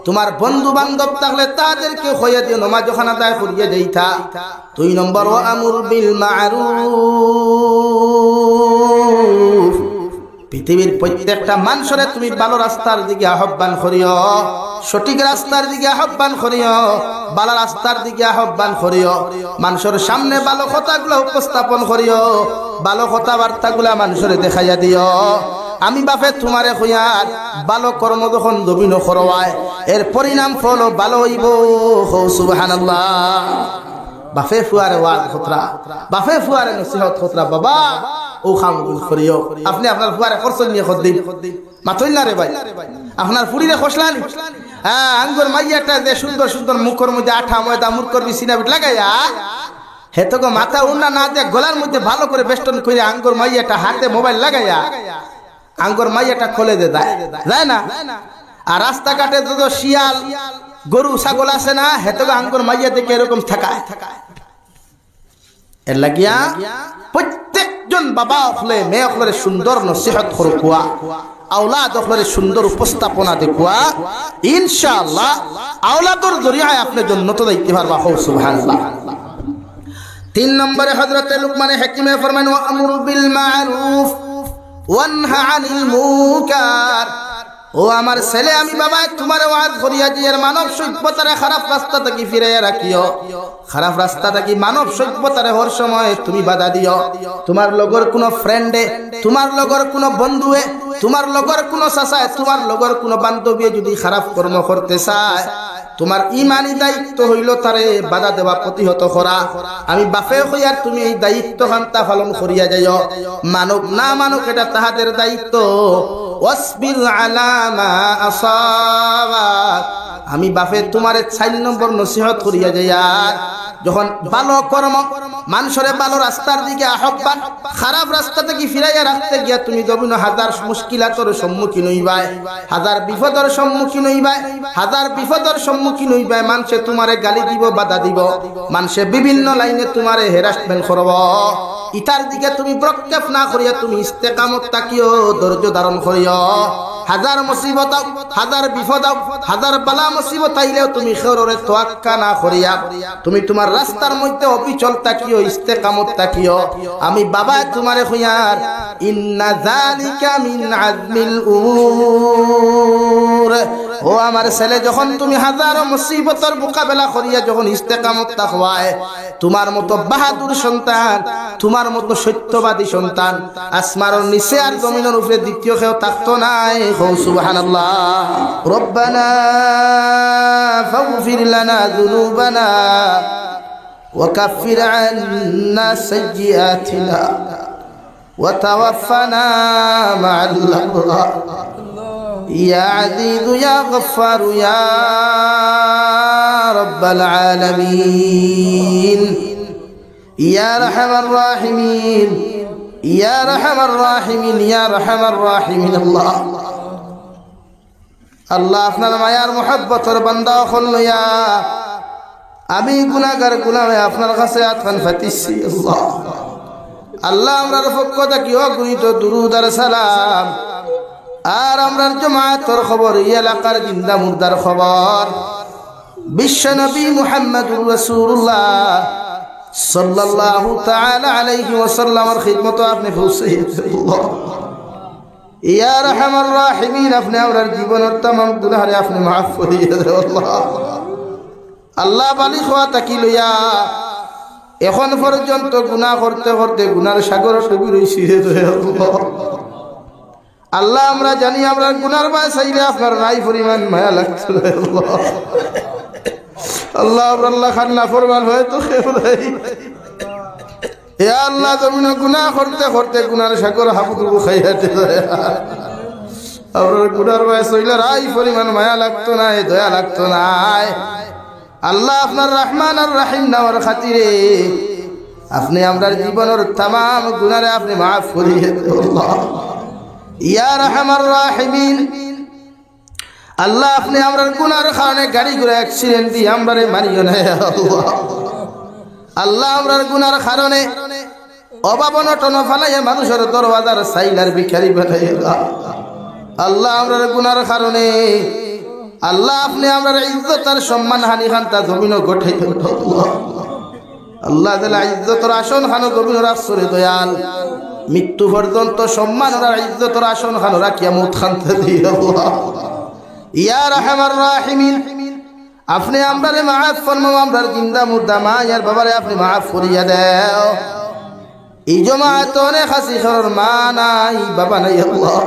তোমার বন্ধু বান্ধব থাকলে তাদেরকে কইয়া দিও নামাজ ওখান আদায় করিয়া যাইতা। 2 নম্বর ওয়া আমুর বিল মা'রুফ, পৃথিবীর প্রত্যেকটা মানুষরে তুমি ভালো রাস্তার দিকে আহ্বান করিও, সঠিক রাস্তার দিকে আহ্বান করিও, ভালো রাস্তার দিকে আহ্বান করিও, মানুষের সামনে ভালো কথাগুলো উপস্থাপন করিও, ভালো কথাবার্তাগুলা মানুষের দেখাইয়া দিও। আমি বাপে তোমারে কইয়ার ভালো কর্ম যখন দবিন করওয়ায় এর পরিণাম ফল ভালো হইব সুবহানাল্লাহ বাপে ফুয়ারে ওয়াজ খতরা বাপে ফুয়ারে নসিহত খতরা বাবা ও খামগুল করিও আপনি আপনার ফুয়ারে খরচ নিয়ে খদ দিন মাতই না রে ভাই আপনার ফুড়িরে খসলান হ্যাঁ আঙ্গুর মাইয়াটা যে সুন্দর সুন্দর মুখের মধ্যে আঠা ময়দা মুখর বিছিনাবিট লাগাইয়া হেতগো মাথা উন্না না দিয়ে গলার মধ্যে ভালো করে বেষ্টন করে আঙ্গুর মাইয়াটা হাতে মোবাইল লাগাইয়া আঙ্গুর মাইয়াটা খোলে দে যায় না আর রাস্তাঘাটে যত শিয়াল গরু ছাগল আছে না হেতগো আঙ্গুর মাইয়া দেখে এরকম থাকায় এর লাগিয়া প্রত্যেকজন বাবা হলে মেয়ে হলে সুন্দর নসিহত করুয়া আওলাদ হলে সুন্দর উপস্থাপনা দেখুয়া ইনশাআল্লাহ আওলাদর জরিয়ায় আপনি জন্নত যাইতে পারবা সুবহানাল্লাহ 3 নম্বরে হযরত লুকমান হাকিমে ফরমান ওয়া আমরু বিল মারুফ ওয়ানহা আনিল মুনকার ও আমার ছেলে আমি বাবা তোমার ওয়াজ করিয়া যে এর মানব সভ্যতারে খারাপ রাস্তা থেকে ফিরাইয়া রাখিও খারাপ রাস্তা থেকে মানব সভ্যতারে হর সময় তুমি বাধা দিও তোমার লগর কোনো ফ্রেন্ডে তোমার লগর কোনো বন্ধুয়ে তোমার লগর কোনো চাচায় তোমার লগর কোনো বান্ধবী যদি খারাপ কর্ম করতে চায় তোমার ইমানি দায়িত্ব হইল তারে বাধা দেওয়া প্রতিহত করা আমি বাপে হইয়ার তুমি এই দায়িত্ব খান্তা পালন করিয়া যাইও মানব না মানব এটা তাহাদের দায়িত্ব ওয়াসবির আলা মা আসাবাক আমি বাপে তোমারে 4 নম্বর নসিহত করিয়া যাইয়ার যখন ভালো কর্ম মানুষরে ভালো রাস্তার দিকে আহ্বান খারাপ রাস্তা থেকে ফিরাইয়া রাখতে গিয়া তুমি বিভিন্ন হাজার মুশকিলাতর সম্মুখীন হইবাই হাজার বিপদের সম্মুখীন হইবাই হাজার বিপদের সম্মুখীন হইবাই মানুষে তোমারে গালি দিব বাধা দিব মানুষে বিভিন্ন লাইনে তোমারে হ্যারাসমেন্ট করব ইতার দিকে তুমি প্রক্ষেপ না করিয়া তুমি ইস্তেকামত তাকিও ধৈর্য ধারণ করিও হাজার মুসিবত হাজার বিপদ হাজার বালা মুসিবত আইলেও তুমি খেররে তোয়াক্কা না করিয়া তুমি তোমার রাস্তার মধ্যে অবিচল তাকিও ইস্তেকামত তাকিও আমি বাবা তোমারে কইয়ার ইন্না যালিকা মিন আজমিল উমুর ও আমার ছেলে যখন তুমি হাজার মুসিবতের মোকাবেলা করিয়া যখন ইস্তেকামত তাকওয়ায় তোমার মতো বাহাদুর সন্তান তোমার মতো সত্যবাদী সন্তান আসমানের নিচে আর জমিনের উপরে দ্বিতীয় কেউ থাকতো নাই সুবহানাল্লাহ রব্বানা ফাগফির লানা যুনুবানা ওয়া কাফির আন্না সাইয়্যাতিনা ওয়া তাওয়াফানা মা'আল আবরার ইয়া আযীজ ইয়া গফফার ইয়া রাব্বাল আলামিন ইয়া আরহামার রাহিমিন ইয়া আরহামার রাহিমিন ইয়া আরহামার রাহিমিন আল্লাহ আল্লাহ আপনার মায়ার মুহাব্বতের বান্দা হলয়া আমি গুনাহগার গুনাহে আপনার কাছে আতখান ফাতিছি আল্লাহ আল্লাহ আমরার পক্ষ থেকে অগণিত দুরূদ আর সালাম আর আমরার জামাতের খবর এই এলাকার জিন্দা মুর্দার খবর বিশ্ব নবী মুহাম্মদুর রাসূলুল্লাহ সাল্লাল্লাহু তাআলা আলাইহি ওয়াসাল্লামের খিদমত আপনি পৌঁছাইয়া আল্লাহ ইয়া আরহামার রাহিমিন আপনি আমরার জীবনের तमाम গুনাহরে আপনি maaf করিয়ে দেন আল্লাহ আল্লাহ বালি খোয়া তাকি লইয়া এখন পর্যন্ত গুনাহ করতে করতে গুনার সাগর ডুবে রইছি রে আল্লাহ আল্লাহ আমরা জানি আমরা গুনার বাসাইলে আপনার নাই পরিমাণ মায়া লাগছে আল্লাহ আল্লাহ আল্লাহ খান্না ফরমান হয় তো খেলাই হে আল্লাহ জমিনে গুনাহ করতে করতে গুনার সাগর হাবুডুবু খাইয়াতে যায় আপনার গুনার বাসাইলে রাই পরিমাণ মায়া লাগতো না দয়া লাগতো না আল্লাহ আপনার রহমান আর রহিম নামের খাতিরে আপনি আমরার জীবনের तमाम গুনাহরে আপনি maaf করিয়ে দেন আল্লাহ ইয়া রহমান রাহিমিন আল্লাহ আপনি আমরার গুনাহর কারণে গাড়ি ঘোড়া অ্যাক্সিডেন্ট দি আমরারে মারিও না আল্লাহ আল্লাহ আমরার গুনাহর কারণে অভাব অনটন ফালাইয়া মানুষের দরওয়াজার সাইলার ভিখারি বানাইয়া আল্লাহ আমরার গুনাহর কারণে আল্লাহ আপনি আমরার ইজ্জত আর সম্মান হানি খানতা জমিন গঠাই দেন আল্লাহ আল্লাহ তাআলা ইজ্জতের আসন খানো জমিন রাখছরে দয়াল মৃত্যু পর্যন্ত সম্মান আর ইজ্জতের আসন খানো রাখিয়া মউত খানতা দিয়ে আল্লাহ ইয়া রহমান রাহিমিন আপনি আমরারে maaf ফরমাও আমরার জিন্দা মুর্দা মা ইয়ার বাবারে আপনি maaf করিয়া দাও এই জমাত অনেক হাসি খরর মা নাই বাবা নাই আল্লাহ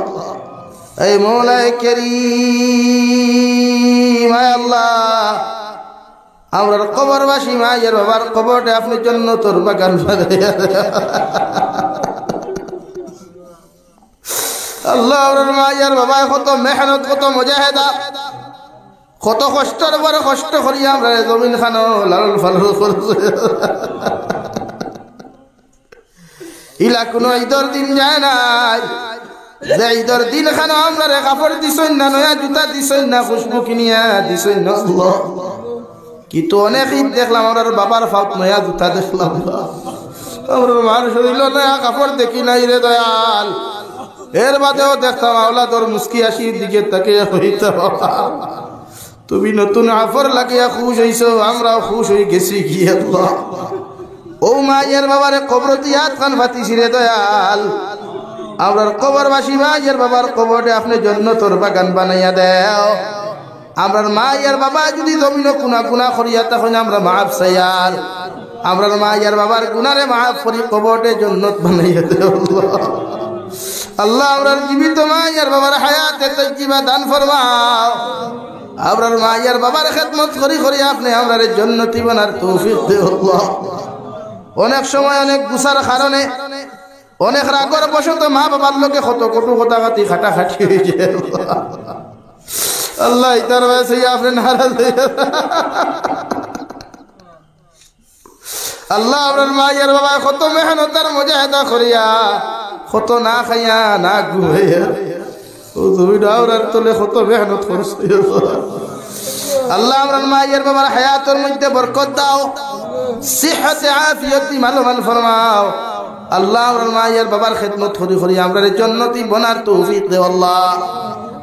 এই মৌলাই কারীম আয় আল্লাহ আমরার কবরবাসী মায়ের বাবার কবরটা আপনি জান্নাতের বাগান বানাইয়া আল্লাহ আমরার মায়ের বাবা কত মেহনত কত মুজাহিদা কত কষ্টের পরে কষ্ট করিয়া আমরা জমিন খানো লালন ফালন করছে ইলা কোনো ঈদের দিন যায় নাই যে ঈদের দিন খানো আমরা রে কাপড় দিছই না নয়া জুতা দিছই না খুশবু কিনিয়া দিছই না আল্লাহ কিন্তু অনেক ঈদ দেখলাম আমার বাবার ফাউত নয়া জুতা দেখলাম আমার মানুষ হইল নয়া কাপড় দেখি নাই রে দয়াল এর বাদেও দেখতাম আওলাদর মুস্কি আসি দিকে তাকে হইতে বাবা তুমি নতুন আফর লাগিয়া খুশ হইছো আমরাও খুশ হয়ে গেছি কি আল্লাহ ও মায়ের বাবারে কবরতে হাত খান ফাতিছি রে দয়াল আমরার কবরবাসী মায়ের বাবার কবরে আপনি জান্নাতের বাগান বানাইয়া দেও আমরার মায়ের বাবা যদি জমিন কুনা কুনা করিয়া তখন আমরা মাফ চাইয়াল আমরার মায়ের বাবার গুনারে মাফ করি কবরে জান্নাত বানাইয়া দেও আল্লাহ আমরার জীবিত মায়ের বাবার হায়াতে তাইয়্যিবা দান ফরমাও আমরার মায়ের বাবার খেদমত করি করি আপনি আমরার জান্নাতি বানার তৌফিক দেও আল্লাহ অনেক সময় অনেক গুসার কারণে অনেক রাগর বশত মা বাবার লোকে কত কটু কথা কাটি খাটাখাটি হয়ে যায় আল্লাহ ইতার বয়সে আপনি নারাজ আল্লাহ আপনার মায়ের বাবা কত মেহনতার মুজাহিদা করিয়া কত না খাইয়া না ঘুমাইয়া ও তুমি ডাওরার তোলে কত মেহনত করছে আল্লাহ আপনার মায়ের বাবার হায়াতের মধ্যে বরকত দাও সিহতে আফিয়ত মালমান ফরমাও আল্লাহ আপনার মায়ের বাবার খেদমত করি করি আমরা জান্নাতি বনার তৌফিক দে আল্লাহ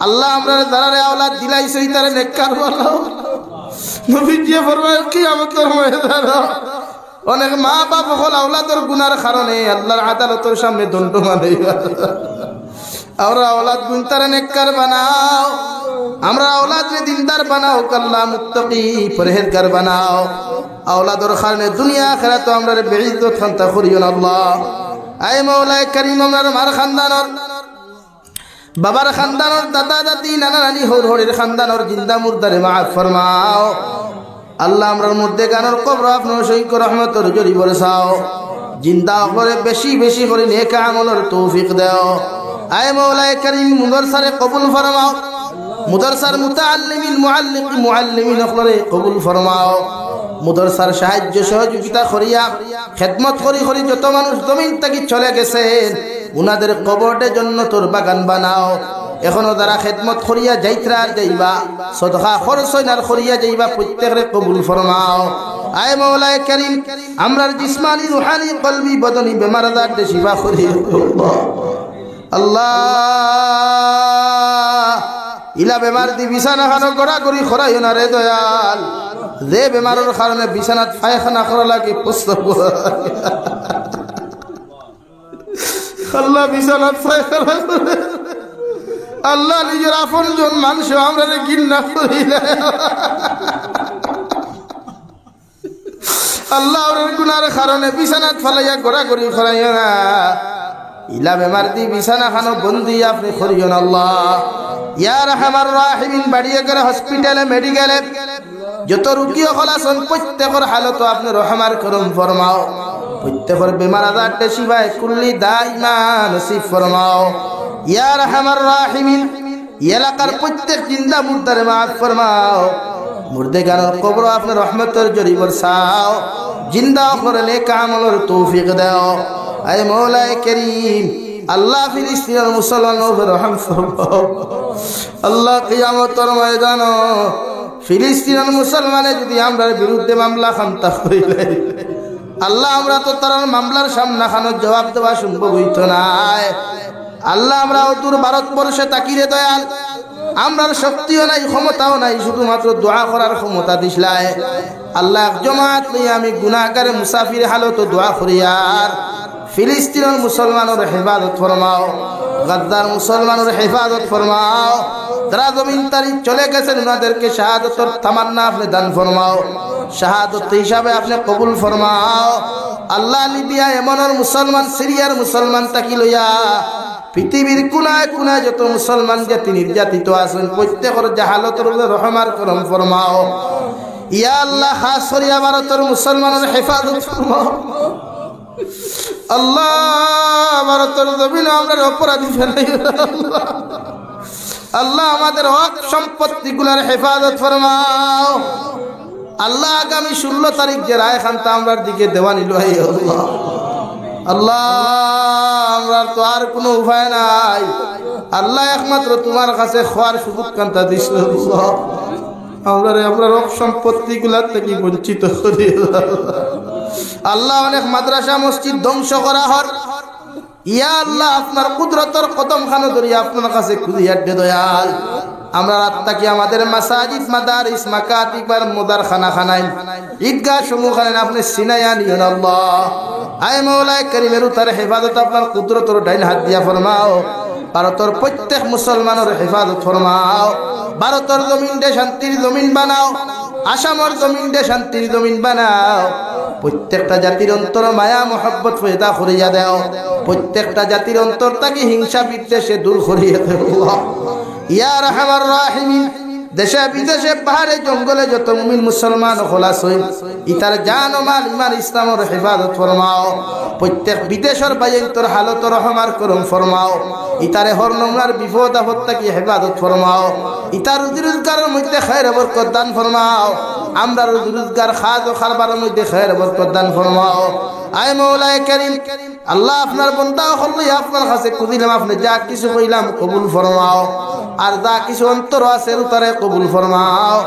আল্লাহ আমরা যারা আওলাদ দিলাইছে তারে নেককার বানাও নবীজি ফরমায় কিয়ামতের ময়দানে অনেক মা বাপ হল আওলাদের গুনার কারণে আল্লাহর আদালতের সামনে দণ্ড মানাইবা আমরা আওলাদ গুনতারে নেককার বানাও আমরা আওলাদরে দিনদার বানাও আল্লাহ মুত্তাকি পরহেজগার বানাও আওলাদর কারণে দুনিয়া আখিরাত আমরা বেইজ্জত খান্তা করিও না আল্লাহ আয় মাওলায়ে কারীম আমরার মার খানদানর বাবার খানদানর দাদা দাদি নানা নানি হর হরের খানদানর জিন্দা মুর্দারে মাফ ফরমাও আল্লাহ আমরার মধ্যে গানর কবর আপনার সৈক্য রহমতের জরি বরসাও জিন্দা করে বেশি বেশি করে নেক আমলের তৌফিক দাও আয় মাওলায়ে কারীম মুদরসারে কবুল ফরমাও মুদরসার মুতাআল্লিমিন মুআল্লিমিন অখলরে কবুল ফরমাও মুদরসার সাহায্য সহযোগিতা করিয়া খেদমত করি করি যত মানুষ জমিন থেকে চলে গেছেন উনাদের কবরে জান্নাতের বাগান বানাও এখনো যারা খেদমত করিয়া যাইত্রা যাইবা সদকা খরচ আর করিয়া যাইবা প্রত্যেকরে কবুল ফরমাও আয় মাওলায়ে কারীম আমরার জিসমানি রুহানি কলবি বদনি বেমার আজার দে শিফা করিও আল্লাহ ইলা বেমার দি বিছানা খানো গড়া করি খরাইও না রে দয়াল যে বেমারের কারণে বিছানাত পায়খানা করা লাগে প্রস্তাব আল্লাহ বিছানাত পায়খানা করে আল্লাহ নিজের আপন জন মানুষ আমরা ঘৃণা করিলে আল্লাহ ওর গুনার কারণে বিছানাত ফালাইয়া গড়া করি খরাইও না ইলা বেমার দি বিছানা খানো বন্দি আপনি করিও না আল্লাহ ইয়া রাহমার রাহিমিন বাড়িয়ে করে হসপিটালে মেডিকেলে যত রোগী হলাসন প্রত্যেকের হালত আপনি রহমার করম ফরমাও প্রত্যেকের বেমার আজারতে শিবায় কুল্লি দাইমা নসিব ফরমাও ইয়া রাহমার রাহিমিন এলাকার প্রত্যেক জিন্দা মুর্দারে মাফ ফরমাও মুর্দে গানের কবর আপনি রহমতের জরি বরসাও জিন্দা করে নেক আমলের তৌফিক দাও আয় মাওলায়ে কারীম আল্লাহ ফিলিস্তিনের মুসলমানের রহম ফরমাও আল্লাহ কিয়ামতের ময়দানে ফিলিস্তিনের মুসলমানে যদি আমরার বিরুদ্ধে মামলা খামতা করিলে আল্লাহ আমরা তো তার মামলার সামনা খানোর জবাব দেওয়া সম্ভব হইত নাই আল্লাহ আমরা অদূর ভারতবর্ষে তাকিরে দয়াল আমরার শক্তিও নাই ক্ষমতাও নাই শুধুমাত্র দোয়া করার ক্ষমতা দিসলাই আল্লাহ জমাত লইয়া আমি গুনাহগারে মুসাফির হালত দোয়া করিয়ার ফিলিস্তিনের মুসলমানের হেফাজত ফরমাও গদ্দার মুসলমানের হেফাজত ফরমাও যারা জমিন তারি চলে গেছেন ওনাদেরকে শাহাদতের তামান্না আপনি দান ফরমাও, শাহাদত হিসাবে আপনি কবুল ফরমাও। আল্লাহ লিবিয়া এমনের মুসলমান, সিরিয়ার মুসলমান তাকি লইয়া পৃথিবীর কোনায় কোনায় যত মুসলমান জাতি নির্যাতিত আছেন প্রত্যেকের জাহালতের রহমার করম ফরমাও। ইয়া আল্লাহ খাস করিয়া ভারতের মুসলমানের হেফাজত ফরমাও। আল্লাহ ভারতের জমিনে আমরা অপরাধী ফেলাই আল্লাহ আমাদের হক সম্পত্তিগুলোর হেফাজত ফরমাও। আল্লাহ আগামী 16 তারিখ যে রায় খানতা আমরার দিকে দেওয়া নিল আল্লাহ, আল্লাহ আমরা তো আর কোনো উপায় নাই আল্লাহ, একমাত্র তোমার কাছে খোয়ার সুযোগ কান্তা দিছিল আমরা হক সম্পত্তিগুলার থেকে বঞ্চিত করি আল্লাহ। অনেক মাদ্রাসা মসজিদ ধ্বংস করা হর, ইয়া আল্লাহ আপনার কুদরতের কদম খানো ধরিয়া আপনার কাছে খুঁজিয়া দয়াল আমরা রাতটা কি আমাদের মাসাজিদ মাদারিস মাকাতিব আর মুদারখানা খানাইন ঈদগাহ সমূহ খানাইন আপনি সিনায়া নিয়ন আল্লাহ। আয় মওলায়ে কারীমের উতার হেফাজত আপনার কুদরতের ডাইন হাত দিয়া ফরমাও। ভারতের প্রত্যেক মুসলমানের হেফাজত ফরমাও। ভারতের জমিন দে শান্তির জমিন বানাও, আসামের জমিন দে শান্তির জমিন বানাও। প্রত্যেকটা জাতির অন্তর মায়া মোহাব্বত পয়দা করিয়া দাও, প্রত্যেকটা জাতির অন্তর তাকে হিংসা বিদ্বেষে দূর করিয়া দাও ইয়া রাহমার রাহিমিন। দেশে বিদেশে পাহাড়ে জঙ্গলে যত মুমিন মুসলমান খোলাস হইল ইতার জান ও মাল ইমান ইসলামের হেফাজত ফরমাও। প্রত্যেক বিদেশের বাইন তোর হালত রহমার করম ফরমাও। ইতারে হর নোংরার বিপদ আপদ থেকে হেফাজত ফরমাও। ইতার রুজি রোজগারের মধ্যে খায়ের বরকত দান ফরমাও। আমরা রুজি রোজগার খাজ ও খারবারের মধ্যে খায়ের বরকত দান ফরমাও। আয় মওলায়ে কারীম আল্লাহ আপনার বান্দা হল্লাই আপনার কাছে কুদিলাম, আপনি যা কিছু কইলাম কবুল ফরমাও, আর যা কিছু অন্তর আছে তারে কবুল ফরমাও।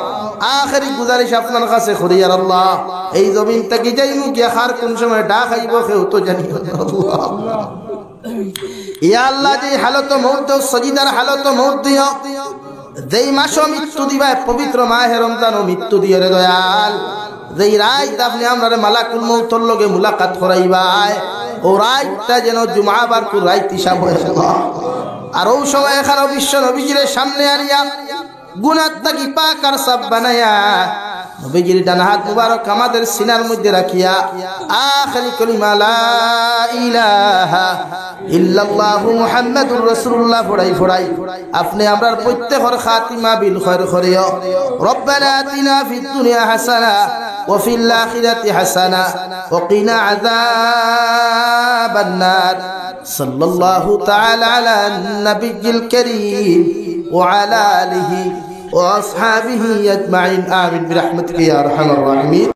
আখেরি গুজারিশ আপনার কাছে করি আর আল্লাহ, এই জমিন থেকে যাইমু গিয়া খার কোন সময় ডাক আইব কেউ তো জানি আল্লাহ। ইয়া আল্লাহ যে হালত মউত সজিদার হালত মউত দিও, যেই মাস মৃত্যু দিবায় পবিত্র মাহে রমজান মৃত্যু দিও রে দয়াল। যেই রাত আপনি আমরা মালাকুল মউতর লগে মুলাকাত করাইবাই ও রাতটা যেন জুমা বার কো রাত হিসাব হয় আল্লাহ। আর ওই সময় এখানে বিশ্ব নবীজির সামনে আনিয়া গুনাত তাকি পাক আর সাব বানায়া নবীজির ডান হাত মুবারক আমাদের সিনার মধ্যে রাখিয়া আখিরি কালিমা লা ইলাহা ইল্লাল্লাহু মুহাম্মাদুর রাসূলুল্লাহ ফড়াই আপনি আমরার প্রত্যেকের খাতিমা বিল খায়র করিও। রব্বানা আতিনা ফিদ দুনিয়া হাসানা ওয়া ফিল আখিরাতি হাসানা ওয়া কিনা আযাবান নার। সাল্লাল্লাহু তাআলা আলা নবিয়্যিল কারীম ওয়া আলা আলিহি ওয়া আসহাবিহি আজমাইন। আমিন বিরহমাতিকা ইয়া আরহামার রাহিমিন।